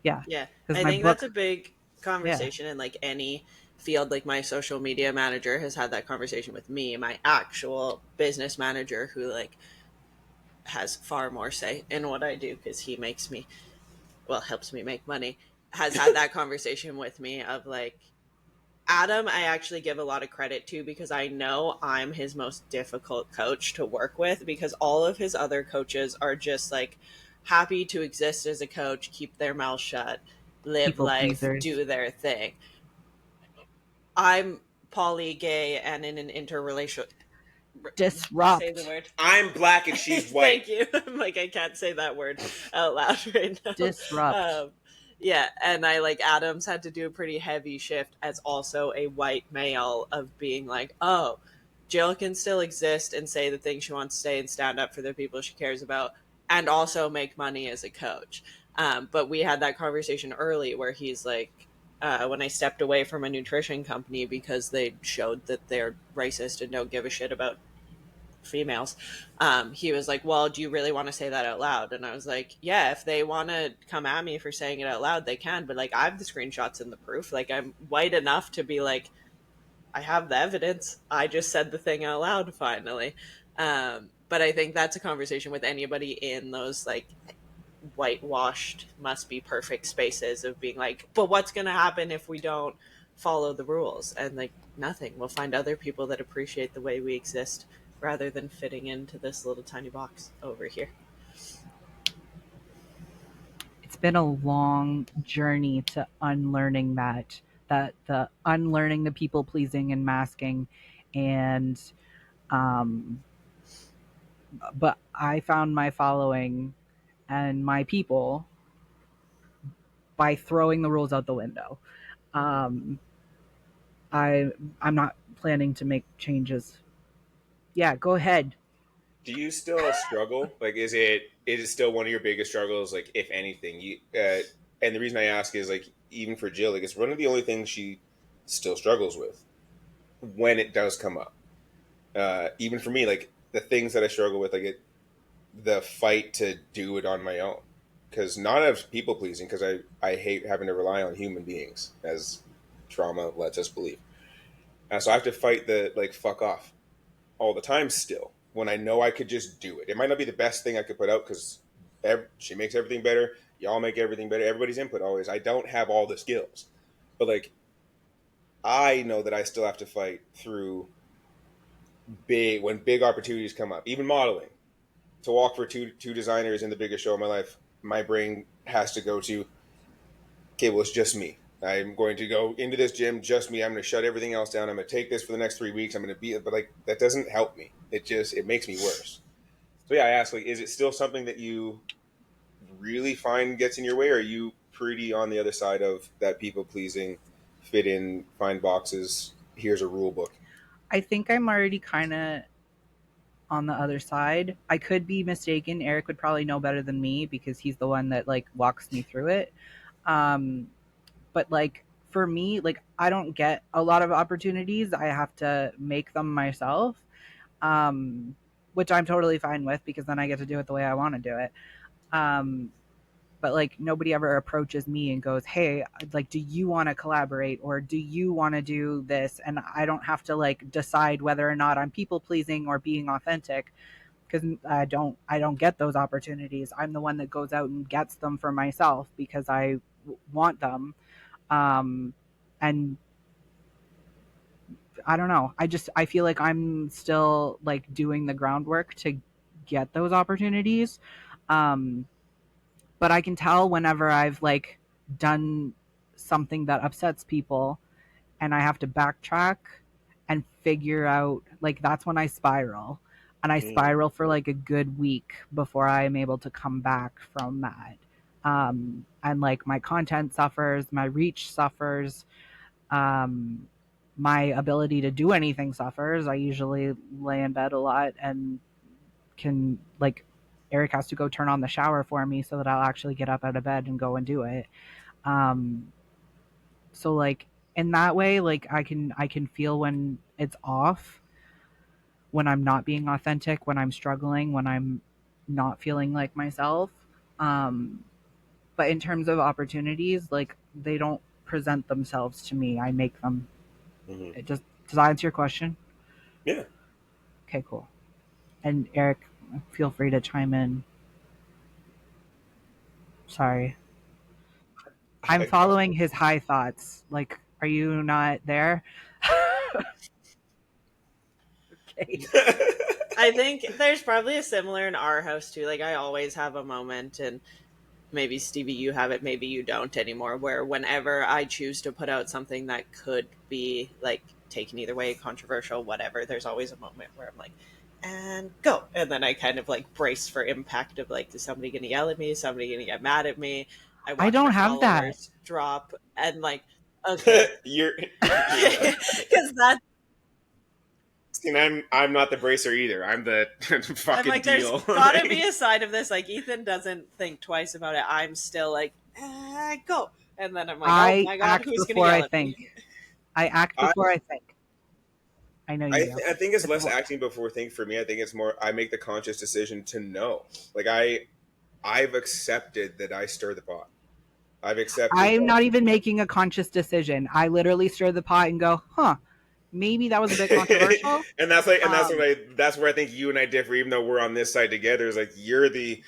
yeah, Yeah, because I my think that's a book, big yeah, conversation in like any field. Like my social media manager has had that conversation with me. My actual business manager, who like has far more say in what I do because he makes me, well, helps me make money, has had that conversation with me of like, Adam, I actually give a lot of credit to because I know I'm his most difficult coach to work with because all of his other coaches are just like happy to exist as a coach, keep their mouth shut, live people life, pleasers. do their thing. I'm poly gay and in an interrelation. Say the Disrupt. word. I'm black and she's white. Thank you. I'm like, I can't say that word out loud right now. Disrupt. Yeah, and I like Adams had to do a pretty heavy shift as also a white male of being like, oh, Jill can still exist and say the things she wants to say and stand up for the people she cares about and also make money as a coach. But we had that conversation early where he's like, when I stepped away from a nutrition company because they showed that they're racist and don't give a shit about females, he was like, well, do you really want to say that out loud? And I was like, yeah, if they want to come at me for saying it out loud, they can, but like I have the screenshots and the proof. Like I'm white enough to be like, I have the evidence, I just said the thing out loud finally. But I think that's a conversation with anybody in those like whitewashed must be perfect spaces of being like, but what's going to happen if we don't follow the rules? And like nothing, we'll find other people that appreciate the way we exist rather than fitting into this little tiny box over here. It's been a long journey to unlearning that the unlearning the people pleasing and masking, and um but I found my following and my people by throwing the rules out the window. um I I'm not planning to make changes. Yeah, go ahead. Do you still struggle? Like, is it still one of your biggest struggles? Like, if anything, and the reason I ask is like, even for Jill, like, it's one of the only things she still struggles with when it does come up. Even for me, like the things that I struggle with, the fight to do it on my own, because not as people pleasing, because I hate having to rely on human beings as trauma lets us believe. So I have to fight the like fuck off all the time still when I know I could just do it. It might not be the best thing I could put out because she makes everything better. Y'all make everything better. Everybody's input always. I don't have all the skills, but like I know that I still have to fight through when big opportunities come up, even modeling, to walk for two designers in the biggest show of my life, my brain has to go to, okay, well, it's just me. I'm going to go into this gym, just me. I'm going to shut everything else down. I'm going to take this for the next 3 weeks. I'm going to be, but like that doesn't help me. It makes me worse. So yeah, I ask, like, is it still something that you really find gets in your way, or are you pretty on the other side of that people pleasing, fit in, find boxes, here's a rule book? I think I'm already kind of on the other side. I could be mistaken. Eric would probably know better than me because he's the one that like walks me through it. Um, but like for me, like I don't get a lot of opportunities. I have to make them myself, which I'm totally fine with because then I get to do it the way I want to do it. Um, but like nobody ever approaches me and goes, hey, like, do you want to collaborate or do you want to do this? And I don't have to like decide whether or not I'm people pleasing or being authentic because I don't get those opportunities. I'm the one that goes out and gets them for myself because I want them. And I don't know. I feel like I'm still like doing the groundwork to get those opportunities. Um, but I can tell whenever I've like done something that upsets people and I have to backtrack and figure out, like, that's when I spiral. And I spiral for like a good week before I'm able to come back from that. And like my content suffers, my reach suffers, um, my ability to do anything suffers. I usually lay in bed a lot and can like Eric has to go turn on the shower for me so that I'll actually get up out of bed and go and do it. Um, so like in that way, like I can feel when it's off, when I'm not being authentic, when I'm struggling, when I'm not feeling like myself. Um, but in terms of opportunities, like they don't present themselves to me. I make them. Mm-hmm. Does that answer your question? Yeah. Okay, cool. And Eric, feel free to chime in. Sorry. I'm following his high thoughts. Like, are you not there? Okay. I think there's probably a similar in our house too. Like I always have a moment, and maybe Stevie, you have it, maybe you don't anymore, where whenever I choose to put out something that could be like taken either way, controversial, whatever, there's always a moment where I'm like, and go. And then I kind of like brace for impact of like, is somebody going to yell at me? Is somebody going to get mad at me? I I watch don't my have that. followers drop and like, okay. You're Because that and I'm not the bracer either. I'm the I'm fucking like, there's deal. gotta be a side of this. Like Ethan doesn't think twice about it. I'm still like, go. And then I'm like, oh I my god, act who's gonna before yell I at me? think. I act I, before I think. I know you do. I think it's less acting before think for me. I think it's more I make the conscious decision to know. Like I've accepted that I stir the pot. I've accepted I'm that. not even making a conscious decision. I literally stir the pot and go, huh, maybe that was a bit controversial. And that's like, and that's where I think you and I differ. Even though we're on this side together, is like you're the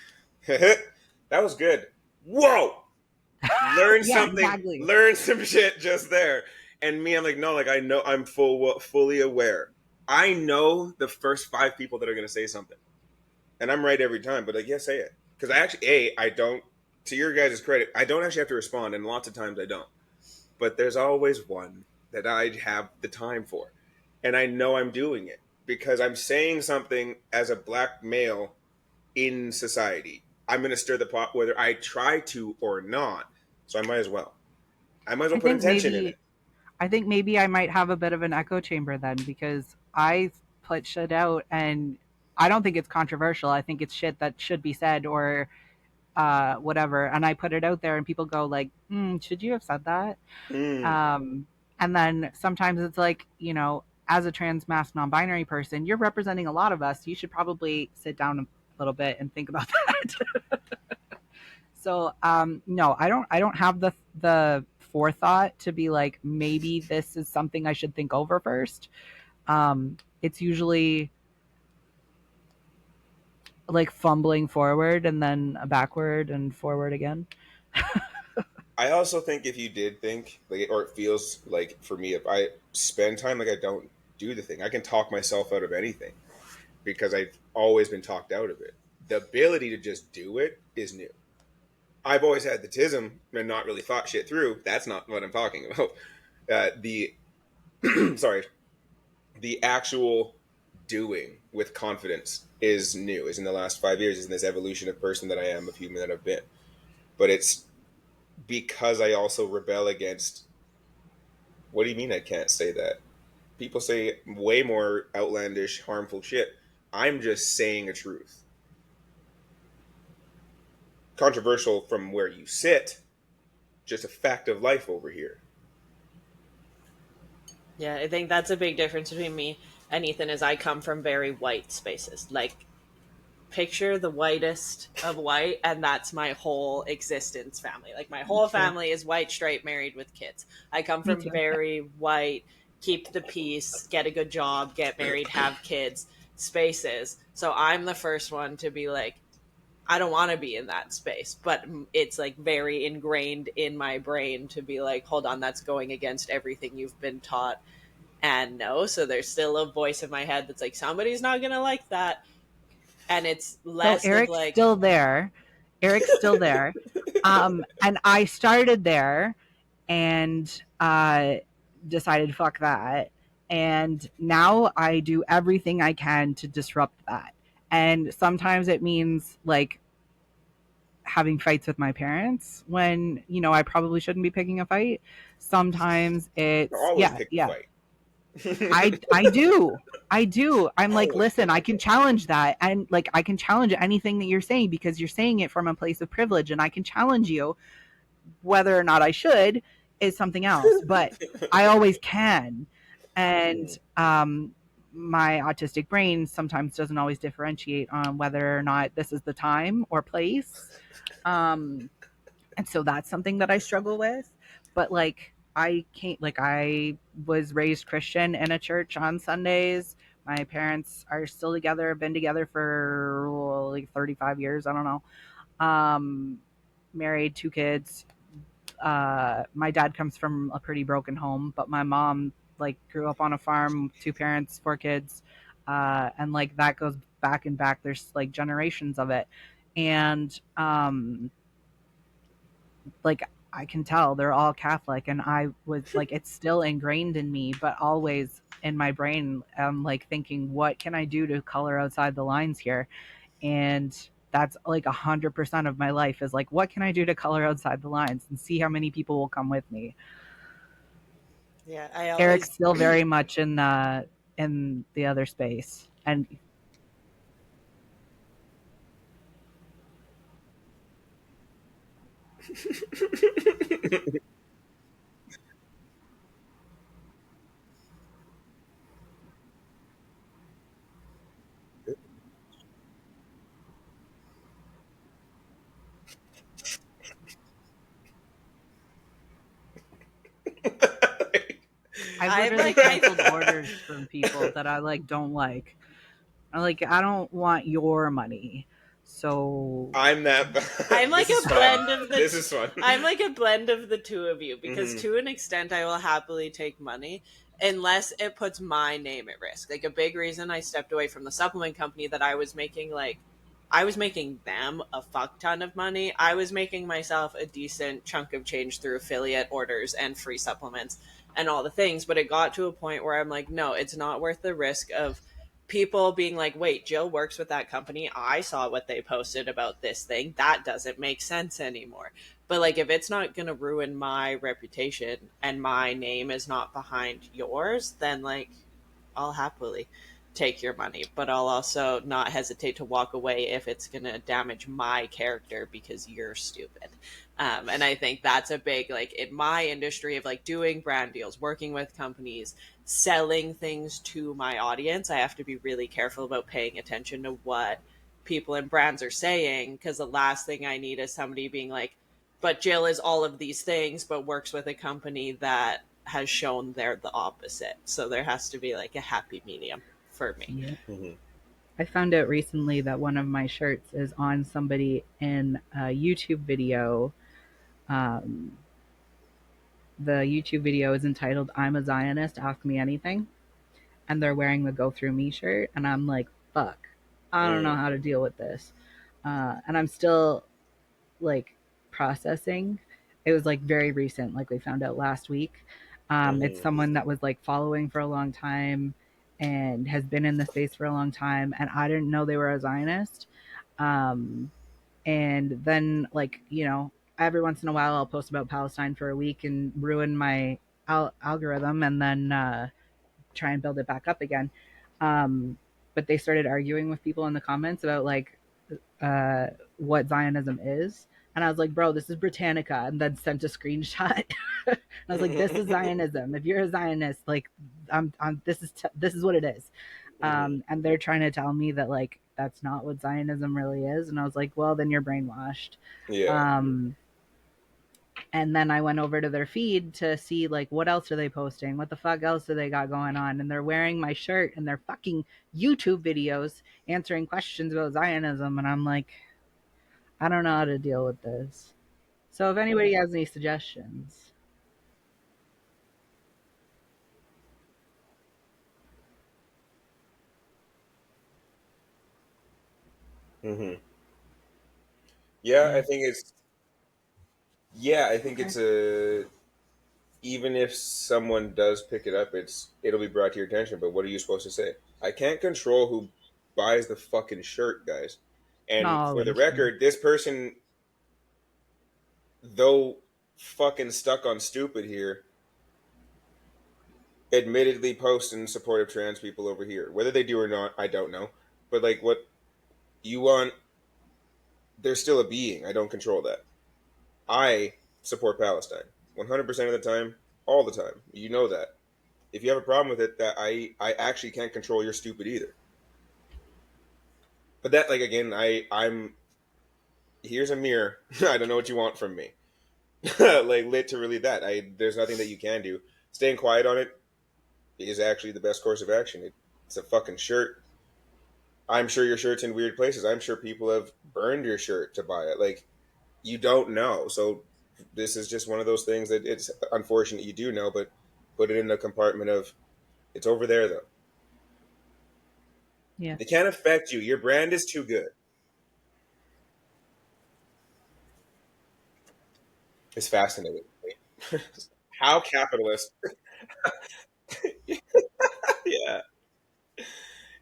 that was good. Whoa, learn Yeah, something, exactly. learn some shit just there. And me, I'm like, no, like I know, I'm fully aware. I know the first 5 people that are going to say something, and I'm right every time. But like, yeah, say it, because I actually, I don't. To your guys' credit, I don't actually have to respond, and lots of times I don't. But there's always one that I have the time for, and I know I'm doing it because I'm saying something as a black male in society. I'm going to stir the pot whether I try to or not. So I might as well. I might as well I put think intention in it. maybe I think maybe I might have a bit of an echo chamber then because I put shit out and I don't think it's controversial. I think it's shit that should be said or whatever. And I put it out there and people go like, should you have said that? Mm. Um, and then sometimes it's like, as a trans mass non-binary person, you're representing a lot of us. You should probably sit down a little bit and think about that. So no, I don't have the forethought to be like, maybe this is something I should think over first. It's usually like fumbling forward and then backward and forward again. I also think if you did think like, or it feels like for me, if I spend time like I don't do the thing. I can talk myself out of anything because I've always been talked out of it. The ability to just do it is new. I've always had the tism and not really thought shit through. That's not what I'm talking about. The sorry, the actual doing with confidence is new. Is in the last 5 years. Is in this evolution of person that I am, of human that I've been. But it's because I also rebel against. What do you mean I can't say that? People say way more outlandish, harmful shit. I'm just saying a truth. Controversial from where you sit, just a fact of life over here. Yeah, I think that's a big difference between me and Ethan is I come from very white spaces. Like, picture the whitest of white, and that's my whole existence family. Like, my whole family is white, straight, married with kids. I come from very white, keep the peace, get a good job, get married, have kids spaces. So I'm the first one to be like, I don't want to be in that space, but it's like very ingrained in my brain to be like, hold on, that's going against everything you've been taught. And no, so there's still a voice in my head that's like, somebody's not going to like that. And it's less Eric's of like, still there. Eric's still there. And I started there and decided, fuck that. And now I do everything I can to disrupt that. And sometimes it means like having fights with my parents when, you know, I probably shouldn't be picking a fight. Sometimes it's always pick a fight. I do. I'm like, listen, I can challenge that. And like, I can challenge anything that you're saying because you're saying it from a place of privilege, and I can challenge you. Whether or not I should is something else, but I always can. And my autistic brain sometimes doesn't always differentiate on whether or not this is the time or place. And so that's something that I struggle with. But like, I can't, like, I was raised Christian in a church on Sundays. My parents are still together, been together for like 35 years. I don't know. Married, 2 kids. My dad comes from a pretty broken home, but my mom like grew up on a farm, 2 parents, 4 kids. And like that goes back and back. There's like generations of it. And, like, I can tell they're all Catholic, and I was like, it's still ingrained in me, but always in my brain, I'm like thinking, what can I do to color outside the lines here? And that's like 100% of my life is like, what can I do to color outside the lines and see how many people will come with me? yeah, I always... Eric's still very much in the other space, and I've literally canceled orders from people that I like don't like. I don't want your money. So I'm that. I'm like a blend of the. This is fun. I'm like a blend of the two of you because to an extent I will happily take money unless it puts my name at risk. Like, a big reason I stepped away from the supplement company that I was making them a fuck ton of money. I was making myself a decent chunk of change through affiliate orders and free supplements and all the things, but it got to a point where I'm like, no, it's not worth the risk of people being like, wait, Jill works with that company. I saw what they posted about this thing. That doesn't make sense anymore. But like, if it's not going to ruin my reputation and my name is not behind yours, then like, I'll happily take your money, but I'll also not hesitate to walk away if it's going to damage my character because you're stupid. And I think that's a big, like, in my industry of like doing brand deals, working with companies, selling things to my audience, I have to be really careful about paying attention to what people and brands are saying, because the last thing I need is somebody being like, but Jill is all of these things, but works with a company that has shown they're the opposite. So there has to be like a happy medium for me. Yeah. Mm-hmm. I found out recently that one of my shirts is on somebody in a YouTube video. The YouTube video is entitled "I'm a Zionist, Ask Me Anything." and they're wearing the Go Through Me shirt, and I'm like, fuck, I don't know Mm. how to deal with this. And I'm still like processing. It was like very recent, like we found out last week. It's Mm-hmm. someone that was like following for a long time and has been in the space for a long time, and I didn't know they were a Zionist. Um, and then, like, you know, every once in a while I'll post about Palestine for a week and ruin my algorithm, and then try and build it back up again. But they started arguing with people in the comments about like uh, what Zionism is. And I was like, bro, this is Britannica, and then sent a screenshot. And I was like, this is Zionism. If you're a Zionist, like, this is what it is. Mm-hmm. And they're trying to tell me that like that's not what Zionism really is. And I was like, well, then you're brainwashed. Yeah. Um, and then I went over to their feed to see like what else are they posting? What the fuck else do they got going on? And they're wearing my shirt and they're fucking YouTube videos answering questions about Zionism, and I'm like, I don't know how to deal with this. So if anybody has any suggestions. Mm-hmm. Yeah, I Yeah. think it's. Yeah, I think Okay. it's a. Even if someone does pick it up, it'll be brought to your attention. But what are you supposed to say? I can't control who buys the fucking shirt, guys. Not And for the always. Yeah. record, this person, though fucking stuck on stupid here, admittedly posts in support of trans people over here. Whether they do or not, I don't know. But like, what you want, they're still a being. I don't control that. I support Palestine 100% of the time, all the time. You know that. If you have a problem with it, that I actually can't control your stupid either. But that, like, again, I'm here's a mirror. I don't know what you want from me. Like, literally that. There's nothing that you can do. Staying quiet on it is actually the best course of action. It's a fucking shirt. I'm sure your shirt's in weird places. I'm sure people have burned your shirt to buy it. Like, you don't know. So this is just one of those things that it's unfortunate you do know, but put it in the compartment of it's over there though. Yeah. It can't affect you. Your brand is too good. It's fascinating. How capitalist. Yeah,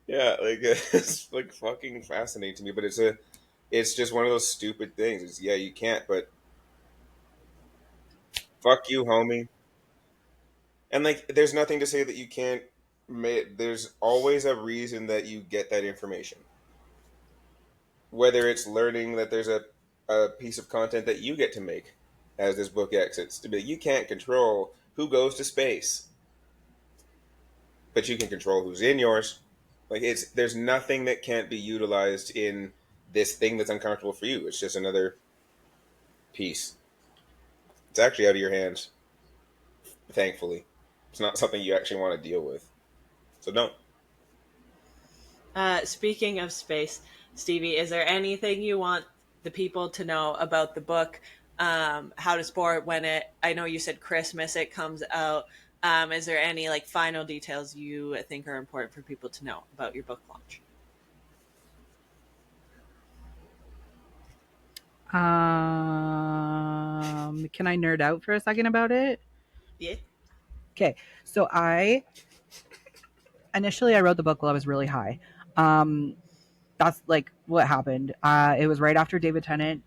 yeah. Like it's like fucking fascinating to me. But it's just one of those stupid things. It's yeah, you can't. But fuck you, homie. And like, there's nothing to say that you can't. There's always a reason that you get that information. Whether it's learning that there's a piece of content that you get to make as this book exits. To be, you can't control who goes to space, but you can control who's in yours. Like there's nothing that can't be utilized in this thing that's uncomfortable for you. It's just another piece. It's actually out of your hands. Thankfully, it's not something you actually want to deal with. So don't. Speaking of space, Stevie, is there anything you want the people to know about the book? How to sport when it? I know you said Christmas it comes out. Is there any like final details you think are important for people to know about your book launch? Can I nerd out for a second about it? Yeah. Okay. So I initially I wrote the book while I was really high. Um, that's like what happened. It was right after David Tennant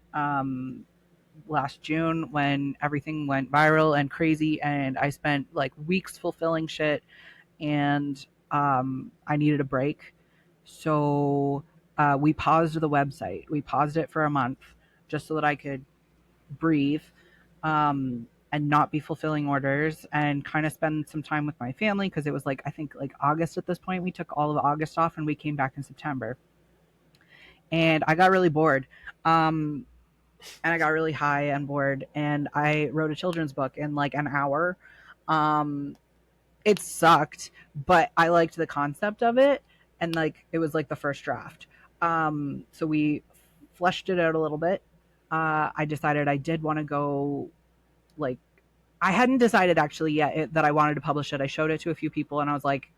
last June when everything went viral and crazy, and I spent like weeks fulfilling shit, and I needed a break. So we paused the website. We paused it for a month just so that I could breathe and not be fulfilling orders and kind of spend some time with my family because it was like I think like August at this point. We took all of August off and we came back in September. And I got really bored. Um, and I got really high and bored, and I wrote a children's book in like an hour. Um, it sucked, but I liked the concept of it, and like it was like the first draft. So we fleshed it out a little bit. I decided I did want to go like I hadn't decided actually yet that I wanted to publish it. I showed it to a few people and I was like,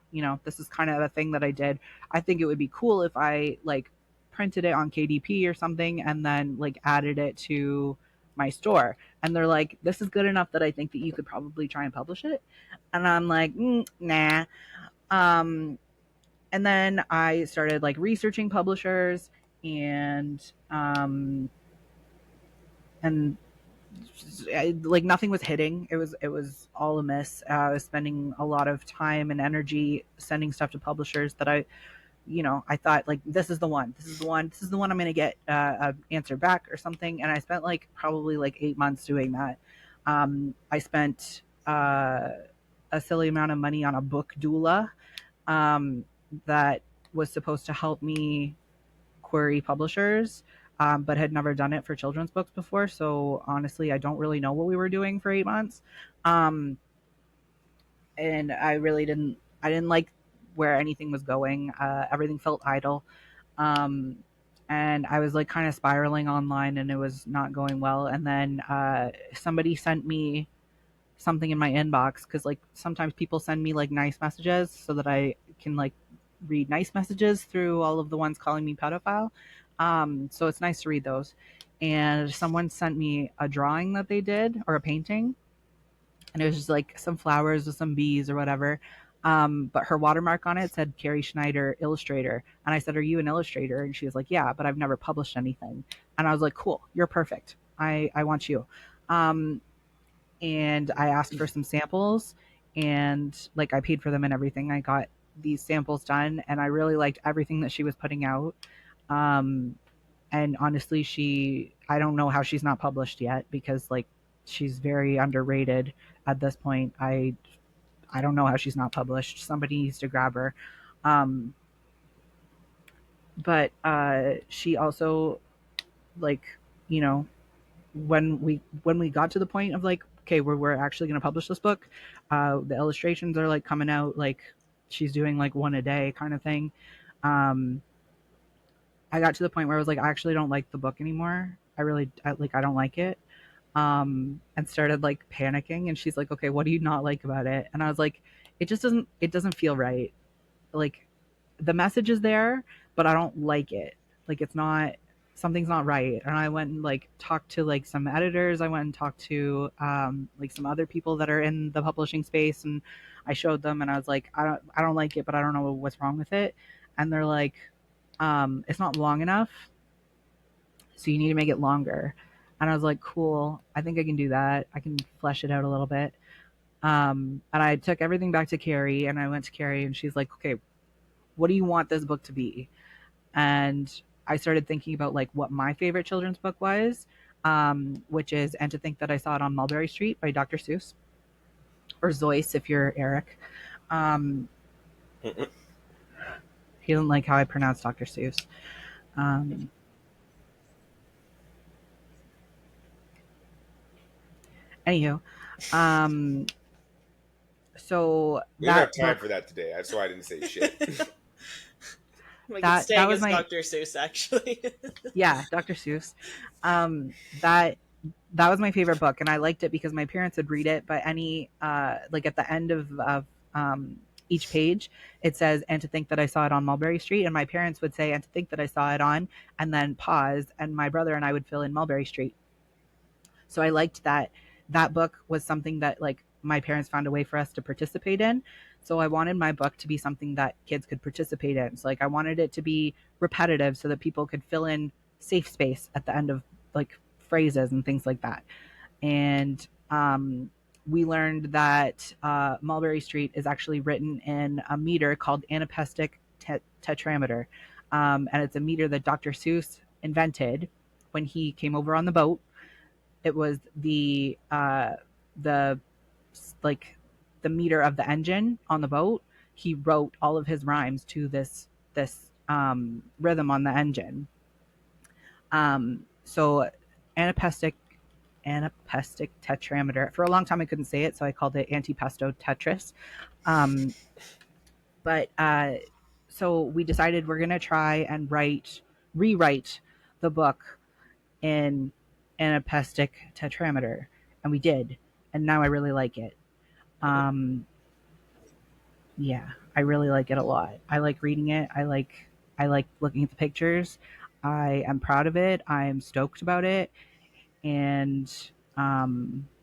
this is kind of a thing that I did. I think it would be cool if I like printed it on KDP or something and then like added it to my store. And they're like, this is good enough that I think that you could probably try and publish it. And I'm like, nah. And then I started like researching publishers and like nothing was hitting. It was all a miss. I was spending a lot of time and energy sending stuff to publishers that I thought like this is the one I'm going to get an answer back or something. And I spent like probably like 8 months doing that. I spent a silly amount of money on a book doula that was supposed to help me query publishers, but had never done it for children's books before. So honestly, I don't really know what we were doing for 8 months. And I didn't like where anything was going. Everything felt idle. And I was like kind of spiraling online and it was not going well. And then somebody sent me something in my inbox because like sometimes people send me like nice messages so that I can like read nice messages through all of the ones calling me pedophile. So it's nice to read those. And someone sent me a drawing that they did or a painting. And it was just like some flowers with some bees or whatever. But her watermark on it said Carrie Schneider, illustrator. And I said, are you an illustrator? And she was like, yeah, but I've never published anything. And I was like, cool, you're perfect. I want you. And I asked for some samples and like I paid for them and everything. I got these samples done and I really liked everything that she was putting out. And honestly, I don't know how she's not published yet because like she's very underrated at this point. I don't know how she's not published. Somebody needs to grab her. But she also like, when we got to the point of like, okay, we're actually going to publish this book, the illustrations are like coming out, like she's doing like one a day kind of thing. I got to the point where I was like, I actually don't like the book anymore. I don't like it. And started like panicking and she's like, okay, what do you not like about it? And I was like, it doesn't feel right. Like the message is there, but I don't like it. Like something's not right. And I went and like talked to like some editors. I went and talked to like some other people that are in the publishing space and I showed them and I was like, I don't like it, but I don't know what's wrong with it. And they're like, it's not long enough. So you need to make it longer. And I was like, cool, I think I can do that. I can flesh it out a little bit. And I took everything back to Carrie and I went to Carrie and she's like, okay, what do you want this book to be? And I started thinking about like what my favorite children's book was, which is And to Think That I Saw It on Mulberry Street by Dr. Seuss, or Zoyce if you're Eric. He didn't like how I pronounced Dr. Seuss. Anywho, so we didn't have time for that today. That's why I didn't say shit. That was Dr. Seuss, actually. Yeah, Dr. Seuss. That was my favorite book, and I liked it because my parents would read it. But like at the end of each page, it says, "And to think that I saw it on Mulberry Street," and my parents would say, "And to think that I saw it on," and then pause, and my brother and I would fill in Mulberry Street. So I liked that. That book was something that like my parents found a way for us to participate in. So I wanted my book to be something that kids could participate in. So like I wanted it to be repetitive so that people could fill in safe space at the end of like phrases and things like that. And we learned that Mulberry Street is actually written in a meter called anapestic tetrameter. And it's a meter that Dr. Seuss invented when he came over on the boat. It was the meter of the engine on the boat. He wrote all of his rhymes to this rhythm on the engine. So anapestic tetrameter. For a long time I couldn't say it, so I called it antipesto Tetris. So we decided we're gonna try and rewrite the book in anapestic tetrameter, and we did. and now I really like it. Yeah, I really like it a lot. I like reading it. I like looking at the pictures. I am proud of it. I'm stoked about it. And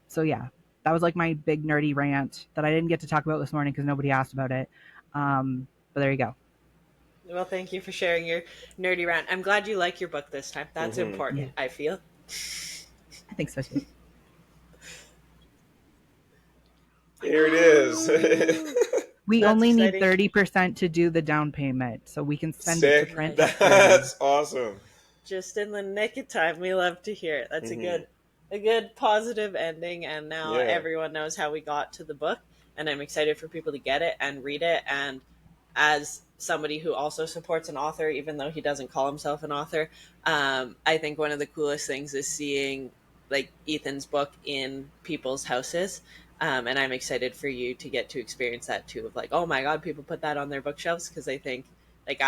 so yeah, that was like my big nerdy rant that I didn't get to talk about this morning because nobody asked about it. But there you go. Well, thank you for sharing your nerdy rant. I'm glad you like your book this time. That's important, Yeah. I feel. I think so too. Here it is. We That's only exciting. need 30% to do the down payment, so we can send it to Sick. print. That's awesome. Just in the nick of time. We love to hear it. That's a good positive ending, and now everyone knows how we got to the book, and I'm excited for people to get it and read it. And as somebody who also supports an author, even though he doesn't call himself an author, I think one of the coolest things is seeing like Ethan's book in people's houses. And I'm excited for you to get to experience that too, of like, oh my God, people put that on their bookshelves. Cause I think like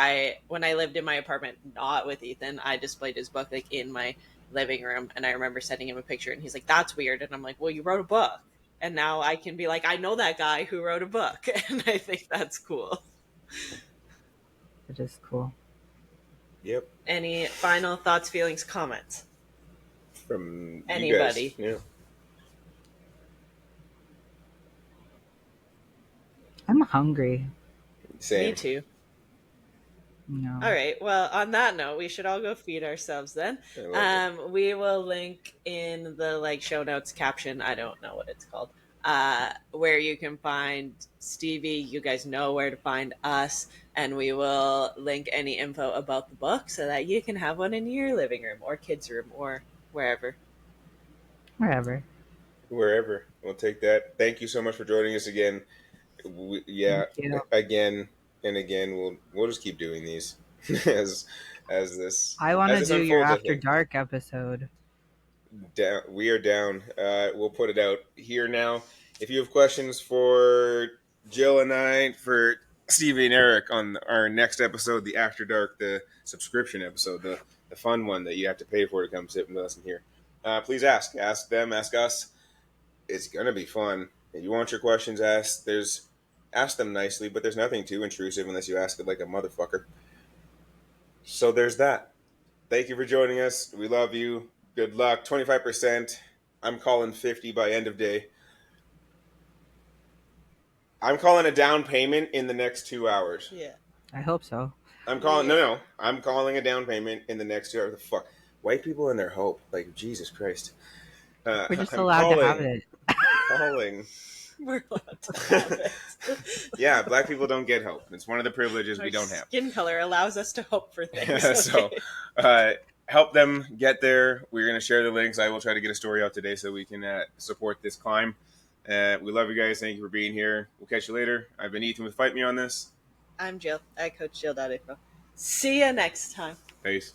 when I lived in my apartment, not with Ethan, I displayed his book like in my living room. And I remember sending him a picture and he's like, that's weird. And I'm like, well, you wrote a book. And now I can be like, I know that guy who wrote a book. And I think that's cool. It is cool. Yep. Any final thoughts, feelings, comments? From anybody? You guys. Yeah. I'm hungry. Same. Me too. No. All right. Well, on that note, we should all go feed ourselves then. We will link in the like show notes caption. I don't know what it's called. Where you can find Stevie. You guys know where to find us, and we will link any info about the book so that you can have one in your living room or kids' room or wherever. Wherever. We'll take that. Thank you so much for joining us again. Again and again. We'll just keep doing these as this. I want to do your unfolds, After Dark episode. We are down. We'll put it out here now. If you have questions for Jill and I, for Stevie and Eric on our next episode, the After Dark, the subscription episode, the fun one that you have to pay for to come sit with us in here, please ask. Ask them. Ask us. It's gonna be fun. If you want your questions asked, ask them nicely, but there's nothing too intrusive unless you ask it like a motherfucker. So there's that. Thank you for joining us. We love you. Good luck. 25%. I'm calling 50 by end of day. I'm calling a down payment in the next 2 hours. Yeah. I hope so. I'm calling I'm calling a down payment in the next 2 hours. The fuck, white people and their hope. Like Jesus Christ. We're just allowed to have it. Calling. We're allowed to have it. Yeah, black people don't get hope. It's one of the privileges we don't have. Skin color allows us to hope for things. So, help them get there. We're going to share the links. I will try to get a story out today so we can support this climb. We love you guys. Thank you for being here. We'll catch you later. I've been Ethan with Fight Me on this. I'm Jill. I coach Jill.April. See you next time. Peace.